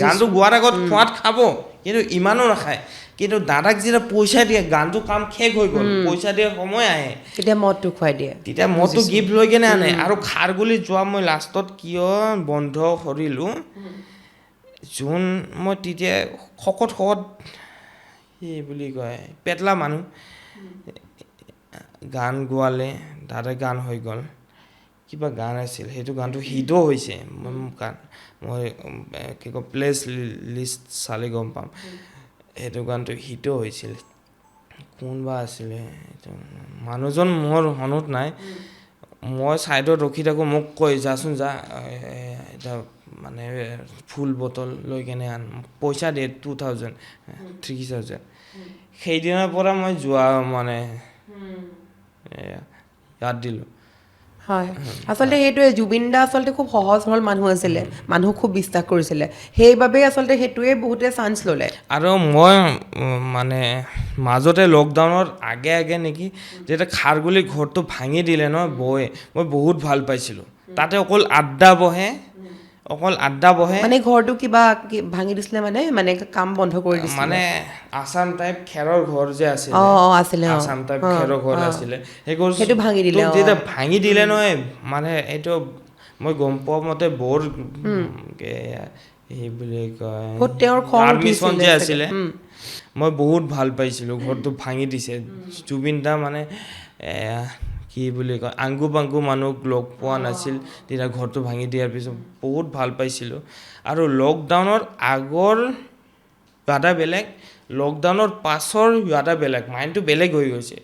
গানটো গোৱাৰ আগত খোৱাত খাব কিন্তু ইমানো নাখায় কিন্তু দাদাক যেতিয়া পইচা দিয়ে গানটো কাম শেষ হৈ গ'ল পইচা দিয়াৰ সময় আহে তেতিয়া মদটো খুৱাই দিয়ে তেতিয়া মদটো গিফ্ট লৈ কেনে আনে আৰু খাৰগুলি যোৱা মই লাষ্টত কিয় বন্ধ কৰিলোঁ যোন মই তেতিয়া শকত এই বুলি কয় পেটলা মানুহ গান গোৱালে তাতে গান হৈ গ'ল কিবা গান আছিল সেইটো গানটো হিটো হৈছে মই কি কয় প্লেচ লিষ্ট চালে গম পাম সেইটো গানটো হিটো হৈছিল কোনবা আছিলে মানুহজন মোৰ মনত নাই মই ছাইডত ৰখি থাকোঁ মোক কয় যাচোন যা এটা মানে ফুল বটল লৈ কেনে আন পইচা দিয়ে 2000 3000 সেইদিনৰ পৰা মই যোৱা মানে ইয়াত দিলোঁ হয় আচলতে সেইটোৱে জুবিন দা আচলতে খুব সহজ সৰল মানুহ আছিলে মানুহ খুব বিশ্বাস কৰিছিলে সেইবাবেই আচলতে সেইটোৱে বহুতে চান্স ল'লে আৰু মই মানে মাজতে লকডাউনৰ আগে নেকি যেতিয়া খাৰগুলি ঘৰটো ভাঙি দিলে ন বৌয়ে মই বহুত ভাল পাইছিলোঁ তাতে অকল আড্ডা বহে মানে ঘৰটো কিবা ভাঙি দিছিলে মানে কাম বন্ধ কৰি দিছিলে মানে আসাম টাইপ খেৰৰ ঘৰ যে আছিলে আছিলে আসাম টাইপ খেৰৰ ঘৰ আছিলে সেইটো ভাঙি দিলে যেতিয়া ভাঙি দিলে নহয় মানে এইটো মই গম পোৱা মতে বৰ এই বুলি কয় পাৰমিশ্যন যে আছিলে মই বহুত ভাল পাইছিলোঁ ঘৰটো ভাঙি দিছে জুবিন দা মানে কি বুলি কয় আংগু বাংগু মানুহক লগ পোৱা নাছিল তেতিয়া ঘৰটো ভাঙি দিয়াৰ পিছত বহুত ভাল পাইছিলোঁ আৰু লকডাউনৰ আগৰ গাদা বেলেগ লকডাউনৰ পাছৰ গাদা বেলেগ মাইণ্ডটো বেলেগ হৈ গৈছে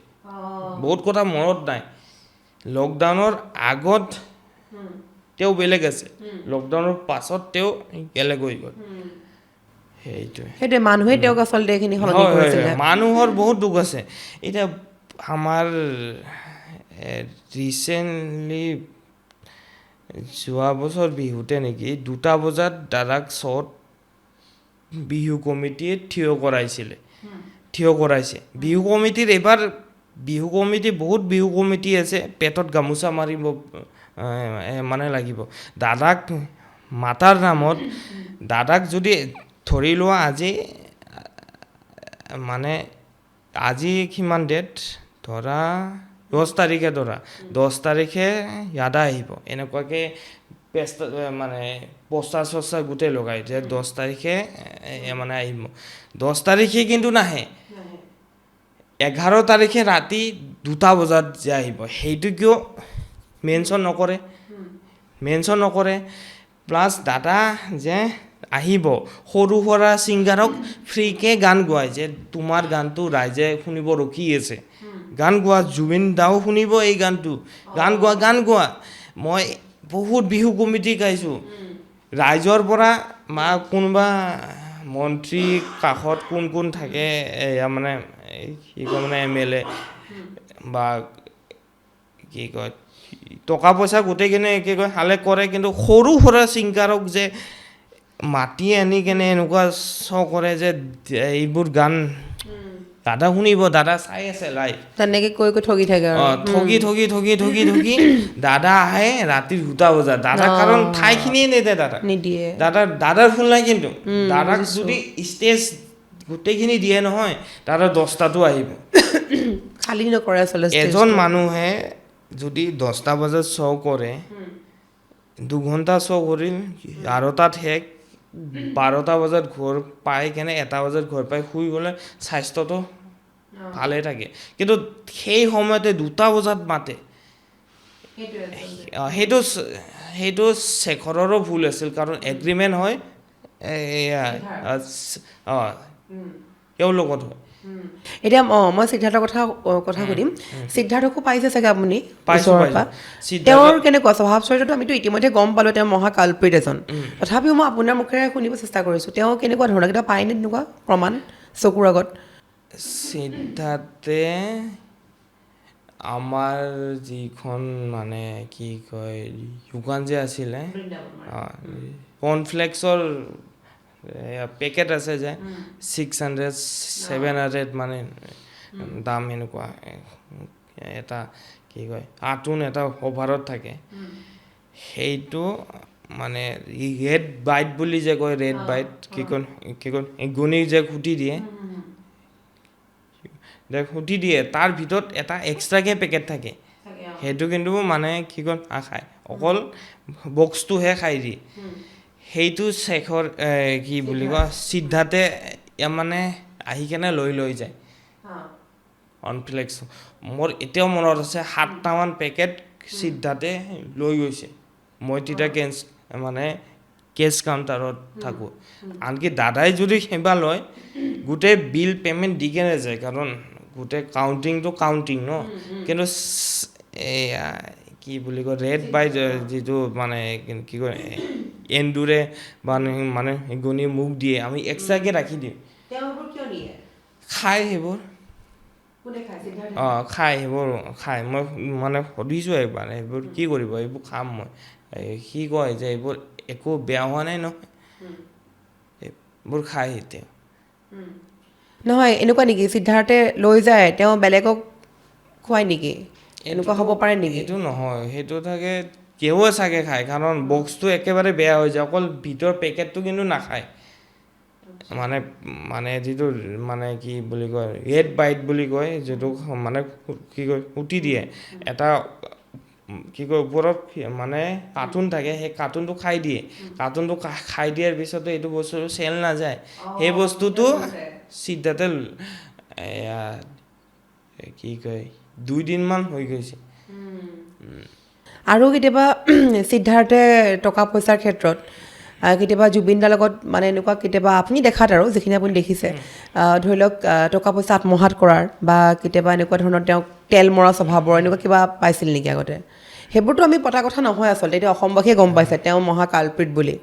বহুত কথা মনত নাই লকডাউনৰ আগত তেওঁ বেলেগ আছে লকডাউনৰ পাছত তেওঁ বেলেগ হৈ গ'ল সেইটোৱে মানুহে তেওঁক আচলতে এইখিনি সলনি কৰিছিলে মানুহৰ বহুত দুখ আছে এতিয়া আমাৰ ৰিচেণ্টলি যোৱা বছৰ বিহুতে নেকি 2টা বজাত দাদাক চত বিহু কমিটিয়ে থিয় কৰাইছে বিহু কমিটিৰ এইবাৰ বিহু কমিটি বহুত বিহু কমিটি আছে পেটত গামোচা মাৰিব মানে লাগিব দাদাক মাতাৰ নামত দাদাক যদি ধৰি লোৱা আজি কিমান ডেট ধৰা 10 তাৰিখে ইয়াদা আহিব এনেকুৱাকৈ মানে পষ্টাৰ চষ্টাৰ গোটেই লগাই যে 10 তাৰিখে মানে আহিব 10 তাৰিখে কিন্তু নাহে 11 তাৰিখে ৰাতি 2টা বজাত যে আহিব সেইটো কিয় মেনশ্যন নকৰে প্লাছ দাদা যে আহিব সৰু সুৰা ছিংগাৰক ফ্ৰীকৈ গান গোৱাই যে তোমাৰ গানটো ৰাইজে শুনিব ৰখি আছে গান গোৱা জুবিন দাও শুনিব এই গানটো গান গোৱা মই বহুত বিহু কমিটি গাইছোঁ ৰাইজৰ পৰা কোনোবা মন্ত্ৰী কাষত কোন থাকে এয়া মানে কি কয় মানে MLA বা কি কয় টকা পইচা গোটেইখিনি কি কয় হালে কৰে কিন্তু সৰু সুৰা ছিংগাৰক যে মাতি আনি কেনে এনেকুৱা শ্ব' কৰে যে এইবোৰ গান দাদা শুনিব দাদা চাই আছে লাইভ তেনেকৈ কৈ ঠগি থাকে ঠগি দাদা আহে ৰাতি 2টা বজাত দাদা কাৰণ ঠাইখিনিয়ে নিদিয়ে দাদাৰ ফোন নাই কিন্তু দাদাক যদি ষ্টেজ গোটেইখিনি দিয়ে নহয় দাদা 10টাতো আহিব খালী নকৰে আচলতে এজন মানুহে যদি 10টা বজাত শ্ব' কৰে 2 ঘণ্টা শ্ব' কৰিল আৰু তাত 12টা বজাত ঘৰ পাই কেনে 1টা বজাত ঘৰ পাই শুই গ'লে স্বাস্থ্যটো ভালে থাকে কিন্তু সেই সময়তে 2টা বজাত মাতে সেইটো শেখৰৰো ভুল আছিল কাৰণ এগ্ৰিমেণ্ট হয় তেওঁৰ লগত হয় এতিয়া মই সিদ্ধাৰ্থৰ কথা সুধিম সিদ্ধাৰ্থকো পাইছে চাগে আপুনি তেওঁৰ কেনেকুৱা স্বভাৱ চৰিত্ৰটো আমিতো ইতিমধ্যে গম পালোঁ তেওঁ মহা কালপ্ৰিত এজন তথাপিও মই আপোনাৰ মুখেৰে শুনিব চেষ্টা কৰিছোঁ তেওঁ কেনেকুৱা ধৰণৰ কিবা পায়নে তেনেকুৱা প্ৰমাণ চকুৰ আগত সিদ্ধাৰ্থে আমাৰ যিখন মানে কি কয় দোকান যে আছিলে কৰ্ণফ্লেক্সৰ পেকেট আছে যে 600-700 মানে দাম এনেকুৱা এটা কি কয় কাৰ্টুন এটা কভাৰত থাকে সেইটো মানে ৰেড বাইট বুলি যে কয় ৰেড বাইট কি কয় গুণী যে খুটি দিয়ে তাৰ ভিতৰত এটা এক্সট্ৰাকৈ পেকেট থাকে সেইটো কিন্তু মানে কি কয় নাখায় অকল বক্সটোহে খাই দিয়ে সেইটো শেষৰ কি বুলি কয় সিদ্ধাৰ্থে মানে আহি কেনে লৈ যায় কৰ্ণফ্লেক্স মোৰ এতিয়াও মনত আছে 7টামান পেকেট সিদ্ধাৰ্থে লৈ গৈছে মই তেতিয়া মানে কেছ কাউণ্টাৰত থাকোঁ আনকি দাদাই যদি সেইবা লয় গোটেই বিল পে'মেণ্ট দি কেনে যায় কাৰণ গোটেই কাউণ্টিং ন কিন্তু এয়া কি বুলি কয় ৰেড বাই যিটো মানে কি কয় এন্দুৰে মানে গণি মোক দিয়ে আমি এক্সট্ৰাকৈ ৰাখি দিওঁ খাই সেইবোৰ খাই সেইবোৰ খাই মই মানে সুধিছোঁ একবাৰ এইবোৰ কি কৰিব এইবোৰ খাম মই সি কয় যে এইবোৰ একো বেয়া হোৱা নাই নহয় এইবোৰ খাই এতিয়া নহয় এনেকুৱা নেকি সিদ্ধাৰ্থে লৈ যায় তেওঁ বেলেগক খুৱাই নেকি এনেকুৱা হ'ব পাৰে নেকি এইটো নহয় সেইটো থাকে কেউৱে চাগে খায় কাৰণ বক্সটো একেবাৰে বেয়া হৈ যায় অকল ভিতৰ পেকেটটো কিন্তু নাখায় মানে যিটো মানে কি বুলি কয় ৰেড বাইট বুলি কয় যিটো মানে কি কয় উটি দিয়ে এটা কি কয় ওপৰত মানে কাৰ্টুন থাকে সেই কাৰ্টুনটো খাই দিয়ে কাৰ্টুনটো খাই দিয়াৰ পিছতো এইটো বস্তুটো চেল নাযায় সেই বস্তুটো সিদ্ধাৰ্থে কি কয় 2 দিনমান হৈ গৈছে আৰু কেতিয়াবা সিদ্ধাৰ্থে টকা পইচাৰ ক্ষেত্ৰত কেতিয়াবা জুবিনদাৰ লগত মানে এনেকুৱা কেতিয়াবা আপুনি দেখাত আৰু যিখিনি আপুনি দেখিছে ধৰি লওক টকা পইচা আত্মসাৎ কৰাৰ বা কেতিয়াবা এনেকুৱা ধৰণৰ তেওঁক তেল মৰা স্বভাৱৰ এনেকুৱা কিবা পাইছিল নেকি আগতে সেইবোৰতো আমি পতা কথা নহয় আচলতে এতিয়া অসমবাসীয়ে গম পাইছে তেওঁ মহা কালপ্ৰিট বুলি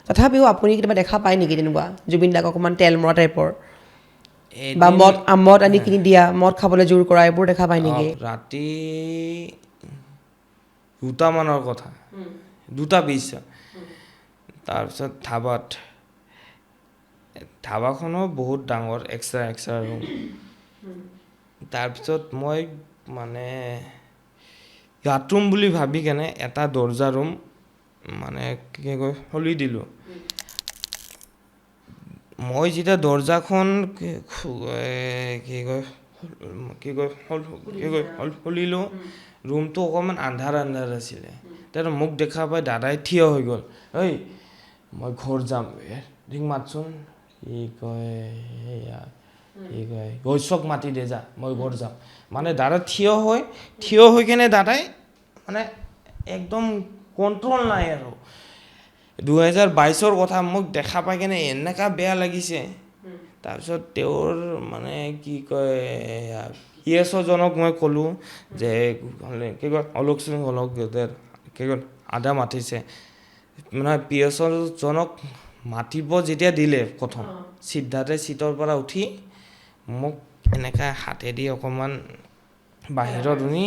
তথাপিও আপুনি কেতিয়াবা দেখা পায় নেকি তেনেকুৱা জুবিনদাক অকণমান তেল মৰা টাইপৰ বা মদ আনি কিনি দিয়া মদ খাবলৈ জোৰ কৰা এইবোৰ দেখা পায় নেকি ৰাতি 2টামানৰ কথা 2:20 তাৰপিছত ধাবাখনো বহুত ডাঙৰ এক্সট্ৰা ৰুম তাৰপিছত মই মানে বাথৰুম বুলি ভাবি কেনে এটা দৰ্জা ৰুম মানে কি কয় খুলি দিলোঁ মই যেতিয়া দৰ্জাখন কি কয় খুলিলোঁ ৰুমটো অকণমান আন্ধাৰ আছিলে তেতিয়া মোক দেখা পাই দাদাই থিয় হৈ গ'ল ঐ মই ঘৰ যাম ঠিক মাতচোন কি কয় গৈছক মাতি দে যা মই ঘৰ যাম মানে দাদা থিয় হৈ কেনে দাদাই মানে একদম কণ্ট্ৰল নাই আৰু 2022ৰ কথা মোক দেখা পাই কেনে এনেকুৱা বেয়া লাগিছে তাৰপিছত তেওঁৰ মানে কি কয় জনক মই ক'লোঁ যে কি কয় অলোক সিং কি কয় আদা মাতিছে মানে জনক মাতিব যেতিয়া দিলে প্ৰথম সিদ্ধাৰ্থে চিটৰ পৰা উঠি মোক এনেকৈ হাতেদি অকণমান বাহিৰত আনি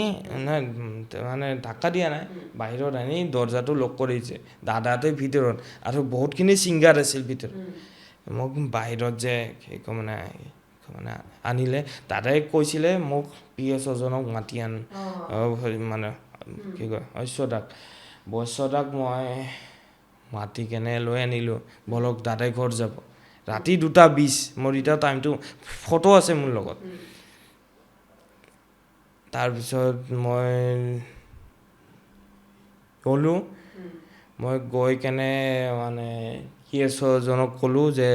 মানে ঢাকা দিয়া নাই বাহিৰত আনি দৰ্জাটো লক কৰিছে দাদাটোৱে ভিতৰত আৰু বহুতখিনি ছিংগাৰ আছিল ভিতৰত মোক বাহিৰত যে মানে আনিলে দাদাই কৈছিলে মোক জনক মাতি মানে কি কয় বৈশ্যদাক মই মাতি কেনে লৈ আনিলোঁ বলক দাদাই ঘৰ যাব ৰাতি 2:20 মোৰ এতিয়া টাইমটো ফটো আছে মোৰ লগত তাৰপিছত মই গ'লোঁ মই গৈ কেনে মানে জনক ক'লোঁ যে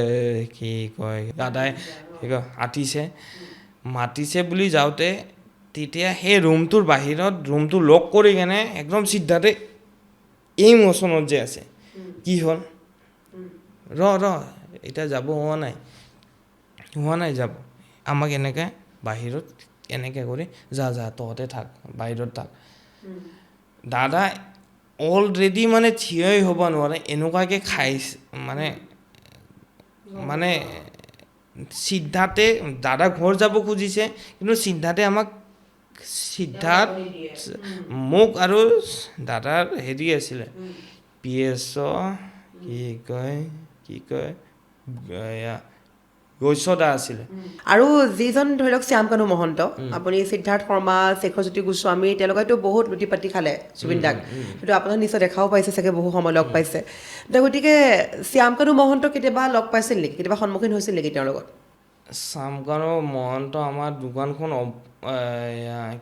কি কয় দাদাই কি কয় মাতিছে বুলি যাওঁতে তেতিয়া সেই ৰুমটোৰ বাহিৰত ৰুমটো লক কৰি কেনে একদম সিদ্ধাৰ্থে এই মোচনত যে আছে কি হ'ল ৰ এতিয়া যাব হোৱা নাই যাব আমাক এনেকৈ বাহিৰত এনেকৈ কৰি যা তহঁতে থাক বাহিৰত থাক দাদা অলৰেডি মানে থিয়ই হ'ব নোৱাৰে এনেকুৱাকৈ খাইছে মানে সিদ্ধাৰ্থে দাদা ঘৰ যাব খুজিছে কিন্তু সিদ্ধাৰ্থে মোক আৰু দাদাৰ হেৰি আছিলে কি কয় গৈছদা আছিলে আৰু যিজন ধৰি লওক শ্যামকানু মহন্ত আপুনি সিদ্ধাৰ্থ শৰ্মা শেখৰজ্যোতি গোস্বামী তেওঁলোকেতো বহুত লুটি পাতি খালে জুবিনদাক সেইটো আপোনাক নিশ্চয় দেখাও পাইছে চাগে বহু সময় লগ পাইছে গতিকে শ্যামকানু মহন্ত কেতিয়াবা লগ পাইছিল নেকি কেতিয়াবা সন্মুখীন হৈছিল নেকি তেওঁৰ লগত চামকানৰ মহন্ত আমাৰ দোকানখন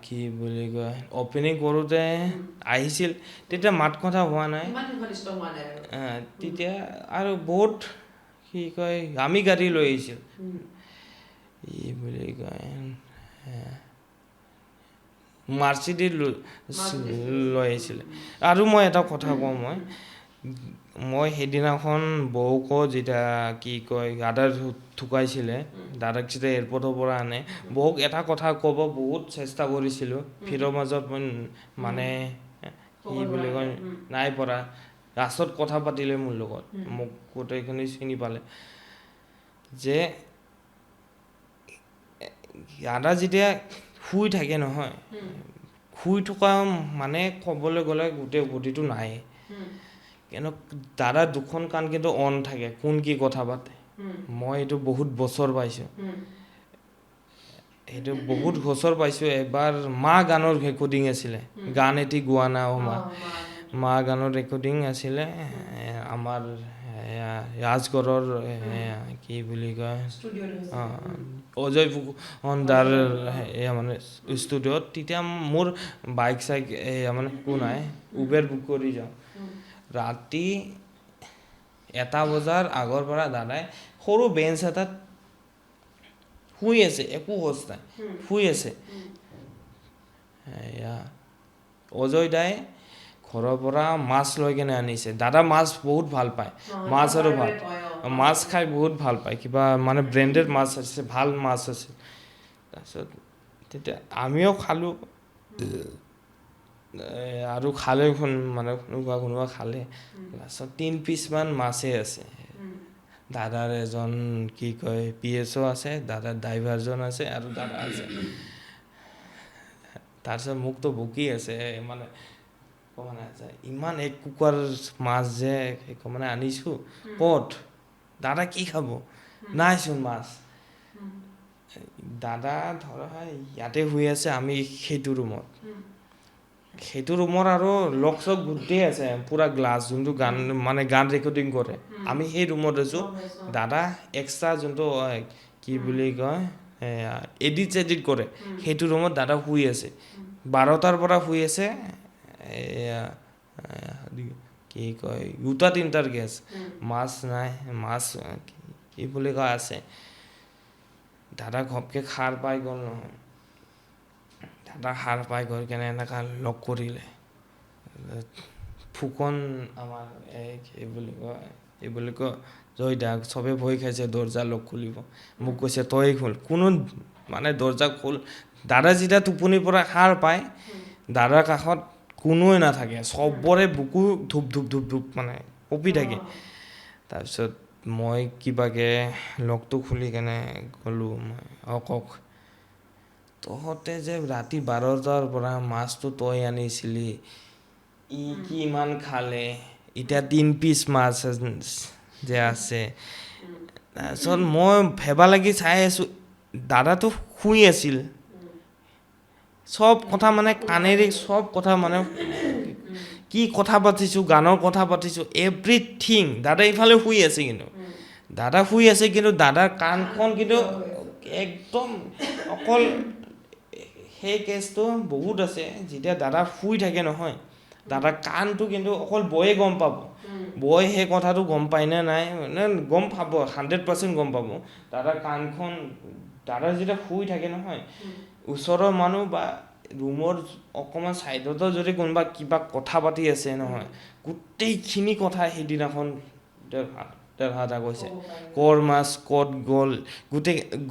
কি বুলি কয় অপেনিং কৰোঁতে আহিছিল তেতিয়া মাত কথা হোৱা নাই তেতিয়া আৰু বহুত কি কয় আমি গাড়ী লৈ আহিছিল কি বুলি কয় মাৰ্চিডিজ লৈ আহিছিলে আৰু মই এটা কথা কওঁ মই সেইদিনাখন বৌকো যেতিয়া কি কয় দাদা ঢুকাইছিলে দাদাক যেতিয়া এয়াৰপৰ্টৰ পৰা আনে বৌক এটা কথা ক'ব বহুত চেষ্টা কৰিছিলোঁ ভিৰৰ মাজত মই মানে কি বুলি কয় নাই পৰা লাষ্টত কথা পাতিলে মোৰ লগত মোক গোটেইখিনি চিনি পালে যে দাদা যেতিয়া শুই থাকে নহয় শুই থকা মানে ক'বলৈ গ'লে গোটেই বডিটো নাই কিন্তু দাদা দুখন কাণ কিন্তু অন থাকে কোন কি কথা পাতে মই এইটো বহুত বছৰ পাইছোঁ এবাৰ মা গানৰ ৰেকৰ্ডিং আছিলে গান এটি গোৱা না মা গানৰ ৰেকৰ্ডিং আছিলে আমাৰ ৰাজগড়ৰ কি বুলি কয় অজয় ফুকনদাৰ মানে ষ্টুডিঅ'ত তেতিয়া মোৰ বাইক চাইক মানে একো নাই উবেৰ বুক কৰি যাওঁ ৰাতি 1 বজাৰ আগৰ পৰা দাদাই সৰু বেঞ্চ এটাত শুই আছে একো হোচ নাই শুই আছে অজয় দাই ঘৰৰ পৰা মাছ লৈ কেনে আনিছে দাদা মাছ বহুত ভাল পায় মাছ আৰু ভাত মাছ খাই বহুত ভাল পায় কিবা মানে ব্ৰেণ্ডেড মাছ আছে ভাল মাছ আছে তাৰপিছত তেতিয়া আমিও খালোঁ আৰু খালে মানে কোনোবা খালে লাষ্টত 3 পিচমান মাছেই আছে দাদাৰ এজন কি কয় PSO আছে দাদাৰ ড্ৰাইভাৰজন আছে আৰু দাদা আছে তাৰপিছত মোকতো বকি আছে মানে ইমান এক কুকাৰ মাছ যে মানে আনিছোঁ ক'ত দাদা কি খাব নাইচোন মাছ দাদা ধৰা ইয়াতে শুই আছে আমি সেইটো ৰুমত আৰু লক চক গোটেই আছে পুৰা গ্লাছ যোনটো গান ৰেকৰ্ডিং কৰে আমি সেই ৰুমত আছোঁ দাদা এক্সট্ৰা যোনটো কি বুলি কয় এডিট কৰে সেইটো ৰুমত দাদা শুই আছে 12টাৰ পৰা শুই আছে কি কয় 2-3টাৰ গেছ মাছ নাই মাছ কি বুলি কয় আছে দাদা ঘপকে সাৰ পাই গ'ল নহয় দাদা সাৰ পাই গৈ কেনে এনেকুৱা লগ কৰিলে ফুকন আমাৰ এই বুলি কয় জয় দা চবে ভয় খাইছে দৰ্জা লগ খুলিব মোক কৈছে তই খোল কোনো মানে দৰ্জা খোল দাদা যেতিয়া টোপনিৰ পৰা সাৰ পায় দাদাৰ কাষত কোনোৱে নাথাকে চবৰে বুকু ধূপ মানে কঁপি থাকে তাৰপিছত মই কিবাকে লগটো খুলি কেনে গ'লোঁ মই কওক তহঁতে যে ৰাতি 12টাৰ পৰা মাছটো তই আনিছিলি কিমান খালে এতিয়া 3 পিচ মাছ যে আছে তাৰপিছত মই ভেবা লাগি চাই আছোঁ দাদাটো শুই আছিল চব কথা মানে কাণেৰে চব কথা মানে কি কথা পাতিছোঁ গানৰ কথা পাতিছোঁ এভৰিথিং দাদা ইফালে শুই আছে কিন্তু দাদাৰ কাণখন কিন্তু একদম অকল সেই কেছটো বহুত আছে যেতিয়া দাদা শুই থাকে নহয় দাদাৰ কাণটো কিন্তু অকল বয়ে গম পাব বয় সেই কথাটো গম পায় নে নাই গম পাব 100% গম পাব দাদাৰ কাণখন দাদা যেতিয়া শুই থাকে নহয় ওচৰৰ মানুহ বা ৰুমৰ অকণমান ছাইডতো যদি কোনোবা কিবা কথা পাতি আছে নহয় গোটেইখিনি কথা সেইদিনাখন দেউতা কৈছে কৰ মাছ ক'ত গ'ল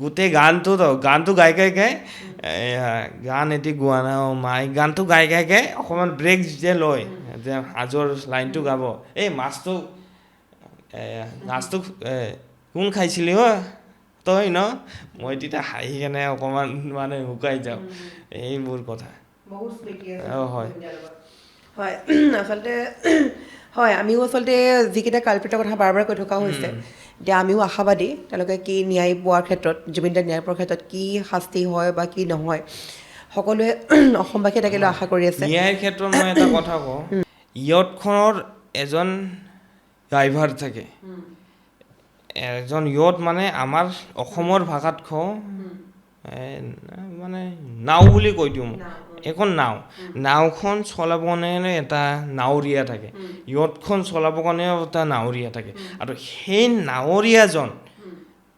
গোটেই গানটো গাই গান এটি গোৱা না মাই গানটো গাই অকণমান ব্ৰেক যে লয় যে আজিৰ লাইনটো গাব এই মাছটো কোন খাইছিলি তই ন মই তেতিয়া হাঁহি কেনে অকণমান মানে শুকাই যাওঁ এইবোৰ কথা হয় আচলতে হয় আমিও আচলতে যিকেইটা কালপিতৰ কথা বাৰ বাৰ কৈ থকা হৈছে এতিয়া আমিও আশাবাদী তেওঁলোকে কি ন্যায় পোৱাৰ ক্ষেত্ৰত জুবিনদাৰ ন্যায় পোৱাৰ ক্ষেত্ৰত কি শাস্তি হয় বা কি নহয় সকলোৱে অসমবাসীয়ে তাকে লৈ আশা কৰি আছে ন্যায়ৰ ক্ষেত্ৰত মই এটা কথা কওঁ ইয়তখনৰ এজন ড্ৰাইভাৰ থাকে এজন ইয়ত মানে আমাৰ অসমৰ ভাষাত কওঁ মানে নাও বুলি কৈ দিওঁ মই এখন নাওখন চলাব কাৰণে এটা নাৱৰীয়া থাকে ইয়তখন চলাব কাৰণেও এটা নাৱৰীয়া থাকে আৰু সেই নাৱৰীয়াজন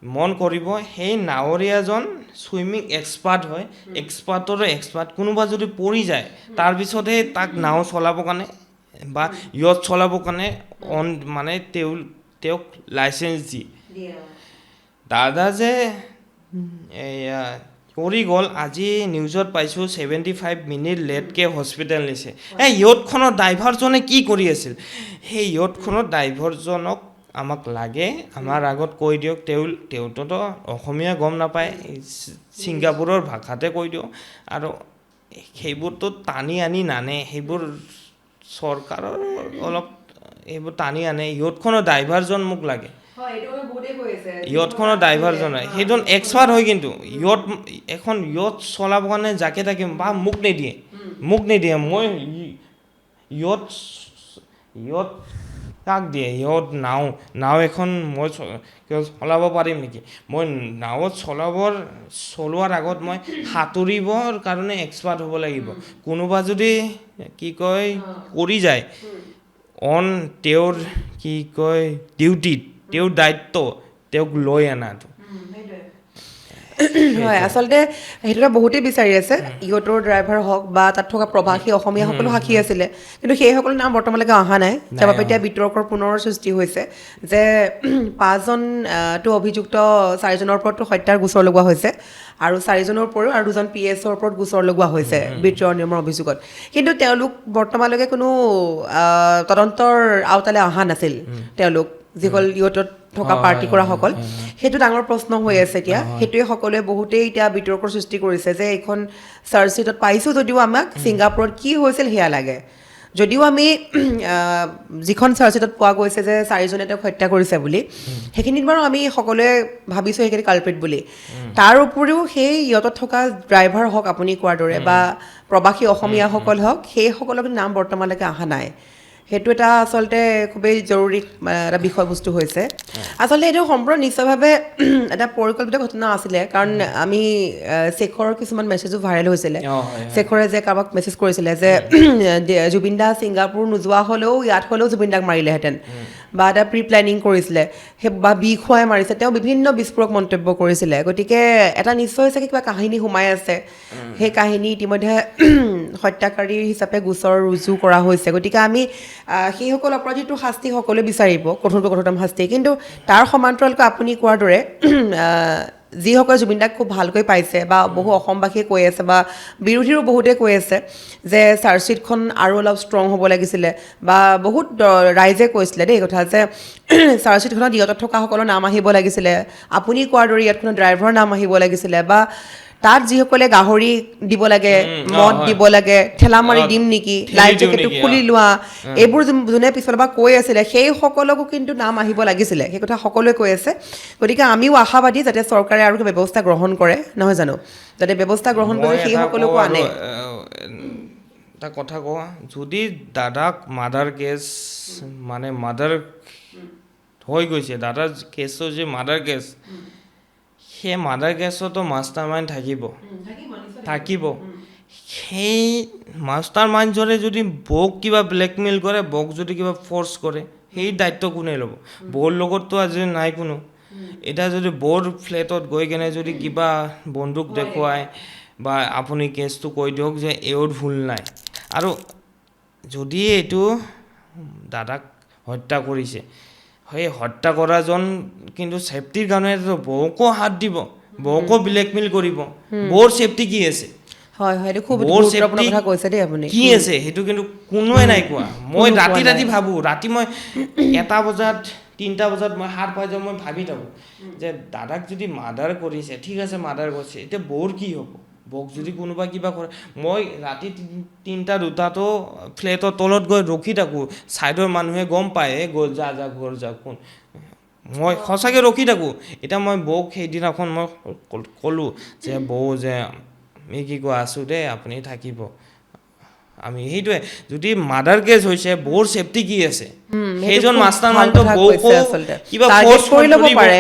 মন কৰিব সেই নাৱৰীয়াজন ছুইমিং এক্সপাৰ্ট হয় এক্সপাৰ্টৰো এক্সপাৰ্ট কোনোবা যদি পৰি যায় তাৰপিছতহে তাক নাও চলাবৰ কাৰণে বা ইয়ত চলাবৰ কাৰণে মানে তেওঁক লাইচেঞ্চ দিয়ে দাদা যে এয়া কৰি গ'ল আজি নিউজত পাইছোঁ 75 মিনিট লেটকৈ হস্পিটেল নিছে এই ইয়তখনৰ ড্ৰাইভাৰজনে কি কৰি আছিল সেই ইয়তখনৰ ড্ৰাইভাৰজনক আমাক লাগে আমাৰ আগত কৈ দিয়ক তেওঁতো অসমীয়া গম নাপায় ছিংগাপুৰৰ ভাষাতে কৈ দিয়ক আৰু সেইবোৰতো টানি আনি নানে সেইবোৰ চৰকাৰৰ অলপ এইবোৰ টানি আনে ইয়তখনৰ ড্ৰাইভাৰজন মোক লাগে ইয়তখনৰ ড্ৰাইভাৰজন হয় সেইজন এক্সপাৰ্ট হয় কিন্তু এখন ইয়ত চলাবৰ কাৰণে যাকে তাকে বা মোক নিদিয়ে মই ইয়ত কাক দিয়ে ইয়ত নাও এখন মই চলাব পাৰিম নেকি মই নাৱত চলোৱাৰ আগত মই সাঁতুৰিবৰ কাৰণে এক্সপাৰ্ট হ'ব লাগিব কোনোবা যদি কি কয় কৰি যায় তেওঁৰ কি কয় ডিউটিত তেওঁৰ দায়িত্ব তেওঁক লৈ অনাটো হয় আচলতে সেইটো বহুতেই বিচাৰি আছে ইয়তৰ ড্ৰাইভাৰ হওক বা তাত থকা প্ৰৱাসী অসমীয়া সকলো সাক্ষী আছিলে কিন্তু সেইসকলৰ নাম বৰ্তমানলৈকে অহা নাই যাৰ বাবে এতিয়া বিতৰ্কৰ পুনৰ সৃষ্টি হৈছে যে 5জনটো অভিযুক্ত 4জনৰ ওপৰতো হত্যাৰ গোচৰ লগোৱা হৈছে আৰু 4জনৰ ওপৰত আৰু 2জন PSৰ ওপৰত গোচৰ লগোৱা হৈছে বিদ্ৰোহৰ নিয়মৰ অভিযোগত কিন্তু তেওঁলোক বৰ্তমানলৈকে কোনো তদন্তৰ আওতালৈ অহা নাছিল তেওঁলোক যিসকল ইয়তত থকা পাৰ্টি কৰাসকল সেইটো ডাঙৰ প্ৰশ্ন হৈ আছে এতিয়া সেইটোৱে সকলোৱে বহুতেই এতিয়া বিতৰ্কৰ সৃষ্টি কৰিছে যে এইখন চাৰ্জশ্বিটত পাইছোঁ যদিও আমাক ছিংগাপুৰত কি হৈছিল সেয়া লাগে যদিও আমি যিখন চাৰ্জশ্বিটত পোৱা গৈছে যে 4জনে তেওঁক হত্যা কৰিছে বুলি সেইখিনিত বাৰু আমি সকলোৱে ভাবিছোঁ সেইখিনি কালপ্ৰিট বুলি তাৰ উপৰিও সেই ইয়তত থকা ড্ৰাইভাৰ হওক আপুনি কোৱাৰ দৰে বা প্ৰৱাসী অসমীয়াসকল হওক সেইসকলৰ নাম বৰ্তমানলৈকে অহা নাই সেইটো এটা আচলতে খুবেই জৰুৰী এটা বিষয়বস্তু হৈছে আচলতে এইটো সম্পূৰ্ণ নিশ্চয়ভাৱে এটা পৰিকল্পিত ঘটনা আছিলে কাৰণ আমি শেখৰৰ কিছুমান মেছেজো ভাইৰেল হৈছিলে শেখৰে যে কাৰোবাক মেছেজ কৰিছিলে যে জুবিন দা ছিংগাপুৰ নোযোৱা হ'লেও ইয়াত হ'লেও জুবিন দাক মাৰিলেহেঁতেন বা এটা প্ৰি প্লেনিং কৰিছিলে সেই বা বিষ খুৱাই মাৰিছে তেওঁ বিভিন্ন বিস্ফোৰক মন্তব্য কৰিছিলে গতিকে এটা নিশ্চয় চাগে কিবা কাহিনী সোমাই আছে সেই কাহিনী ইতিমধ্যে হত্যাকাৰী হিচাপে গোচৰ ৰুজু কৰা হৈছে গতিকে আমি সেইসকল অপৰাধীটো শাস্তি সকলোৱে বিচাৰিব কঠোৰতম শাস্তি কিন্তু তাৰ সমান্তৰালকৈ আপুনি কোৱাৰ দৰে যিসকলে জুবিন দাক খুব ভালকৈ পাইছে বা বহু অসমবাসীয়ে কৈ আছে বা বিৰোধীৰো বহুতে কৈ আছে যে চাৰ্জশ্বিটখন আৰু অলপ ষ্ট্ৰং হ'ব লাগিছিলে বা বহুত ৰাইজে কৈছিলে দেই কথা যে চাৰ্জশ্বিটখনত ইয়তত থকাসকলৰ নাম আহিব লাগিছিলে আপুনি কোৱাৰ দৰে ইয়াতখনৰ ড্ৰাইভাৰৰ নাম আহিব লাগিছিলে বা তাত যিসকলে গাহৰি দিব লাগে মদ দিব লাগে ঠেলা মাৰি দিম নেকি লাইফ জেকেটটো খুলি লোৱা এইবোৰ যোনে পিছৰ পৰা কৈ আছিলে সেই সকলকো কিন্তু নাম আহিব লাগিছিলে সেই কথা সকলোৱে কৈ আছে গতিকে আমিও আশাবাদী যাতে চৰকাৰে আৰু কিবা ব্যৱস্থা গ্ৰহণ কৰে নহয় জানো যাতে ব্যৱস্থা গ্ৰহণ কৰি সেই সকলকো আনে এটা কথা কোৱা যদি দাদাক মাৰ্ডাৰ কেছ মানে মাৰ্ডাৰ হৈ গৈছে দাদাৰ কেছটো যে মাৰ্ডাৰ কেছ সেই মাৰ্ডাৰ কেছতো মাষ্টাৰ মাইণ্ড থাকিব সেই মাষ্টাৰ মাইণ্ডজনে যদি বৌক কিবা ব্লেকমেইল কৰে বৌক যদি কিবা ফ'ৰ্চ কৰে সেই দায়িত্ব কোনে ল'ব বৌৰ লগততো আজি নাই কোনো এতিয়া যদি বৌৰ ফ্লেটত গৈ কেনে যদি কিবা বন্দুক দেখুৱায় বা আপুনি কেছটো কৈ দিয়ক যে এওঁৰ ভুল নাই আৰু যদি এইটো দাদাক হত্যা কৰিছে সেই হত্যা কৰাজন কিন্তু ছেফটিৰ কাৰণে বৌকো হাত দিব বৌকো ব্লেকমেইল কৰিব বৌৰ ছেফটি কি আছে কি আছে সেইটো কিন্তু কোনোৱে নাই কোৱা মই ৰাতি ভাবোঁ ৰাতি মই 1 বজাত 3টা বজাত মই সাৰ পাই যাওঁ মই ভাবি থাকোঁ যে দাদাক যদি মাৰ্ডাৰ কৰিছে ঠিক আছে মাৰ্ডাৰ কৰিছে এতিয়া বৌৰ কি হ'ব বৌক যদি কোনোবা কিবা কৰে মই ৰাতি 3টা 2টাতো ফ্লেটৰ তলত গৈ ৰখি থাকোঁ ছাইডৰ মানুহে গম পায় গ'ল যা ঘৰ যা কোন মই সঁচাকৈ ৰখি থাকোঁ এতিয়া মই বৌক সেইদিনাখন মই ক'লোঁ যে বৌ যে আমি কি কোৱা আছোঁ দেই আপুনি থাকিব আমি সেইটোৱে যদি মাৰ্ডাৰ কেছ হৈছে বৌৰ সেফটি কি আছে সেইজন খুব মাষ্টাৰ ভাল মাইণ্ডটো কথা বৌকো কৈছে আচলতে। কিবা Target ফ'ৰ্চ কৰি ল'ব কৰিব পাৰে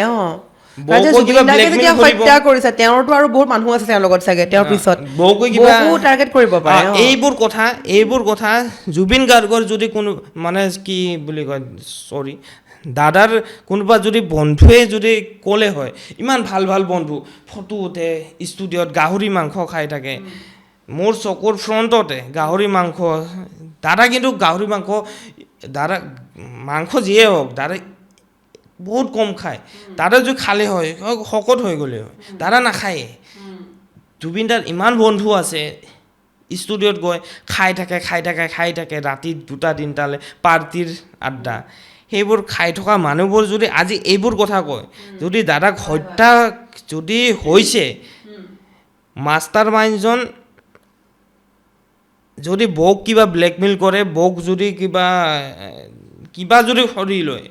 বৌকো কিবা জুবিন দাকে ব্লেকমেইল যেতিয়া কৰিব হত্যা কৰিছে তেওঁৰতো আৰু বহুত মানুহ আছে তেওঁৰ লগত চাগে তেওঁৰ পিছত বৌকো কিবা টাৰ্গেট কৰিব পাৰে এইবোৰ কথা জুবিন গাৰ্গৰ যদি কোনো মানে কি বুলি কয় চৰি দাদাৰ কোনোবা যদি বন্ধুৱে যদি ক'লে হয় ইমান ভাল ভাল বন্ধু ফটো উঠে ষ্টুডিঅ'ত গাহৰি মাংস খাই থাকে মোৰ চকুৰ ফ্ৰণ্টতে গাহৰি মাংস দাদা কিন্তু গাহৰি মাংস দাদা মাংস যিয়ে হওক দাদা বহুত কম খায় দাদা যদি খালে হয় শকত হৈ গ'লে হয় দাদা নাখায়ে জুবিন দাৰ ইমান বন্ধু আছে ষ্টুডিঅ'ত গৈ খাই থাকে ৰাতি 2-3টালৈ পাৰ্টিৰ আড্ডা সেইবোৰ খাই থকা মানুহবোৰ যদি আজি এইবোৰ কথা কয় যদি দাদাক হত্যা যদি হৈছে মাষ্টাৰ মাইণ্ডজন যদি বৌক কিবা ব্লেকমেইল কৰে বৌক যদি কিবা যদি কৰি লয়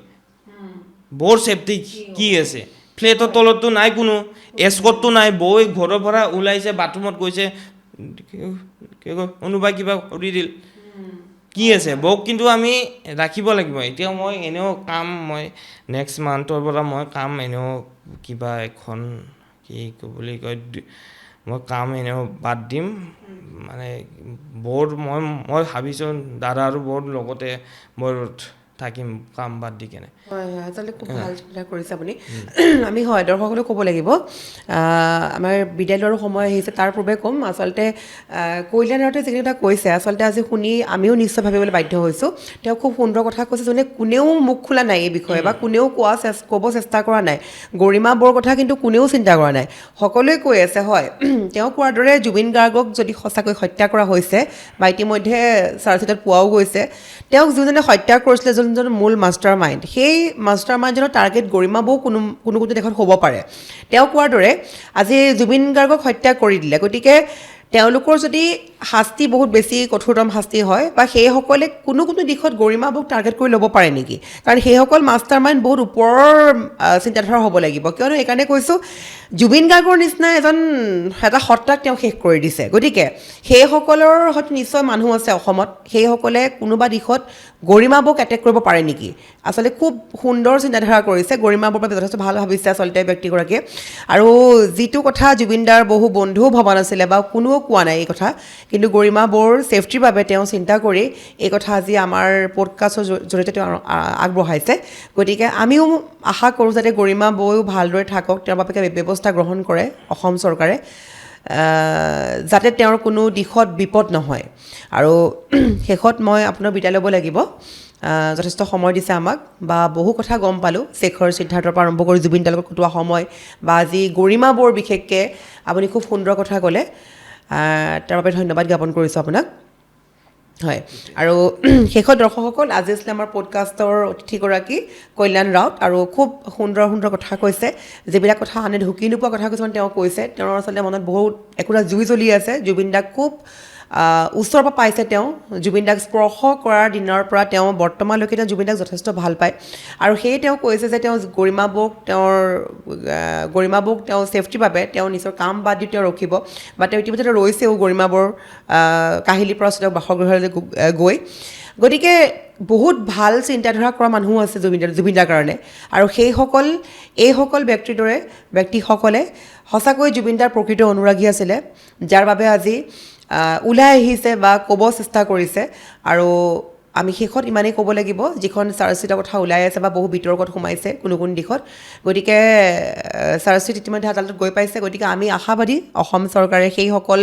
বৌৰ সেফটি কি আছে ফ্লেটৰ তলততো নাই কোনো এস্কৰ্টটো নাই বৌ ঘৰৰ পৰা ওলাইছে বাথৰুমত গৈছে কোনোবাই কিবা কৰি দিল কি আছে বৌক কিন্তু আমি ৰাখিব লাগিব এতিয়া মই এনেও কাম মই নেক্সট মান্থৰ পৰা মই কাম এনেও কিবা এখন কি বুলি কয় মই কাম এনেও বাদ দিম মানে বৌৰ মই ভাবিছোঁ দাদা আৰু বৌৰ লগতে মই থাকিম কাম বাদ দি কেনে আচলতে খুব ভাল চিন্তা কৰিছে আপুনি আমি দৰ্শকসকলক ক'ব লাগিব আমাৰ বিদায় লোৱাৰ সময় আহিছে তাৰ পূৰ্বে ক'ম আচলতে কল্যাণ ৰাউতে যিখিনি কথা কৈছে আচলতে আজি শুনি আমিও নিশ্চয় ভাবিবলৈ বাধ্য হৈছোঁ তেওঁ খুব সুন্দৰ কথা কৈছে যোনে কোনেও মুখ খোলা নাই এই বিষয়ে বা কোনেও ক'ব চেষ্টা কৰা নাই গৰিমা বৌৰ কথা কিন্তু কোনেও চিন্তা কৰা নাই সকলোৱে কৈ আছে হয় তেওঁ কোৱাৰ দৰে জুবিন গাৰ্গক যদি সঁচাকৈ হত্যা কৰা হৈছে বা ইতিমধ্যে চাৰ্জশ্বিটত পোৱাও গৈছে তেওঁক যোনজনে হত্যা কৰিছিলে যোনজন মূল মাষ্টাৰ মাইণ্ড সেই মাষ্টাৰ মাইণ্ডজনৰ টাৰ্গেট গৰিমা বৌ কোনো দেশত হ'ব পাৰে তেওঁ কোৱাৰ দৰে আজি জুবিন গাৰ্গক হত্যা কৰি দিলে গতিকে তেওঁলোকৰ যদি শাস্তি বহুত বেছি কঠোৰতম শাস্তি হয় বা সেইসকলে কোনো দিশত গৰিমা বৌক টাৰ্গেট কৰি ল'ব পাৰে নেকি কাৰণ সেইসকল মাষ্টাৰ মাইণ্ড বহুত ওপৰৰ চিন্তাধাৰা হ'ব লাগিব কিয়নো এইকাৰণে কৈছোঁ জুবিন গাৰ্গৰ নিচিনা এটা সত্তাক তেওঁ শেষ কৰি দিছে গতিকে সেইসকলৰ হয়তো নিশ্চয় মানুহ আছে অসমত সেইসকলে কোনোবা দিশত গৰিমা বৌক এটেক কৰিব পাৰে নেকি আচলতে খুব সুন্দৰ চিন্তাধাৰা কৰিছে গৰিমা বৌৰ বাবে যথেষ্ট ভাল ভাবিছে আচলতে ব্যক্তিগৰাকীয়ে আৰু যিটো কথা জুবিন দাৰ বহু বন্ধুও ভবা নাছিলে বা কোনেও কোৱা নাই এই কথা কিন্তু গৰিমা বৌৰ ছেফটিৰ বাবে তেওঁ চিন্তা কৰি এই কথা আজি আমাৰ পডকাষ্টৰ জৰিয়তে তেওঁ আগবঢ়াইছে গতিকে আমিও আশা কৰোঁ যাতে গৰিমা বৌও ভালদৰে থাকক তেওঁৰ বাবে ব্যৱস্থা গ্ৰহণ কৰে অসম চৰকাৰে যাতে তেওঁৰ কোনো দিশত বিপদ নহয় আৰু শেষত মই আপোনাৰ বিদায় ল'ব লাগিব যথেষ্ট সময় দিছে আমাক বা বহু কথা গম পালোঁ শেখৰ সিদ্ধাৰ্থৰ পৰা আৰম্ভ কৰি জুবিন দাৰ লগত কটোৱা সময় বা আজি গৰিমা বৌৰ বিশেষকৈ আপুনি খুব সুন্দৰ কথা ক'লে তাৰ বাবে ধন্যবাদ জ্ঞাপন কৰিছোঁ আপোনাক হয় আৰু শেষত দৰ্শকসকল আজি আছিলে আমাৰ পডকাষ্টৰ অতিথিগৰাকী কল্যাণ ৰাউত আৰু খুব সুন্দৰ কথা কৈছে যিবিলাক কথা আনে ঢুকি নোপোৱা কথা কিছুমান তেওঁ কৈছে তেওঁৰ আচলতে মনত বহুত একোটা জুই জ্বলি আছে জুবিন দাক খুব ওচৰৰ পৰা পাইছে তেওঁ জুবিন দাক স্পৰ্শ কৰাৰ দিনৰ পৰা তেওঁ বৰ্তমানলৈকে তেওঁ জুবিন দাক যথেষ্ট ভাল পায় আৰু সেয়ে তেওঁ কৈছে যে তেওঁ গৰিমা বৌক তেওঁ ছেফটিৰ বাবে তেওঁ নিজৰ কাম বাদ দি তেওঁ ৰখিব বা তেওঁ ইতিমধ্যে ৰৈছেও গৰিমা বৌৰ কাহিলীৰ পৰা তেওঁ বাসগৃহলৈ গৈ গতিকে বহুত ভাল চিন্তাধাৰা কৰা মানুহো আছে জুবিন দাৰ কাৰণে আৰু এইসকল ব্যক্তিসকলে সঁচাকৈ জুবিন দাৰ প্ৰকৃত অনুৰাগী আছিলে যাৰ বাবে আজি ওলাই আহিছে বা ক'ব চেষ্টা কৰিছে আৰু আমি শেষত ইমানেই ক'ব লাগিব যিখন চাৰ্জশ্বিটৰ কথা ওলাই আছে বা বহু বিতৰ্কত সোমাইছে কোনো দিশত গতিকে চাৰ্জশ্বিট ইতিমধ্যে আদালতত গৈ পাইছে গতিকে আমি আশাবাদী অসম চৰকাৰে সেইসকল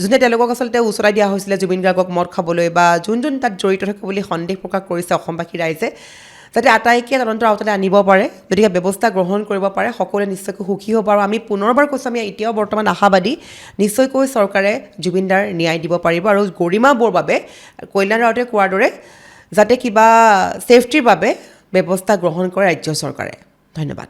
যোনে তেওঁলোকক আচলতে উচলাই দিয়া হৈছিলে জুবিন গাৰ্গক মদ খাবলৈ বা যোন তাত জড়িত থাকে বুলি সন্দেহ প্ৰকাশ কৰিছে অসমবাসী ৰাইজে যাতে আটাইকে তদন্তৰ আওতালৈ আনিব পাৰে গতিকে ব্যৱস্থা গ্ৰহণ কৰিব পাৰে সকলোৱে নিশ্চয়কৈ সুখী হ'ব আৰু আমি পুনৰবাৰ কৈছোঁ আমি এতিয়াও বৰ্তমান আশাবাদী নিশ্চয়কৈ চৰকাৰে জুবিন দাৰ ন্যায় দিব পাৰিব আৰু গৰিমা বৌৰ বাবে কল্যাণ ৰাউতে কোৱাৰ দৰে যাতে কিবা ছেফটিৰ বাবে ব্যৱস্থা গ্ৰহণ কৰে ৰাজ্য চৰকাৰে ধন্যবাদ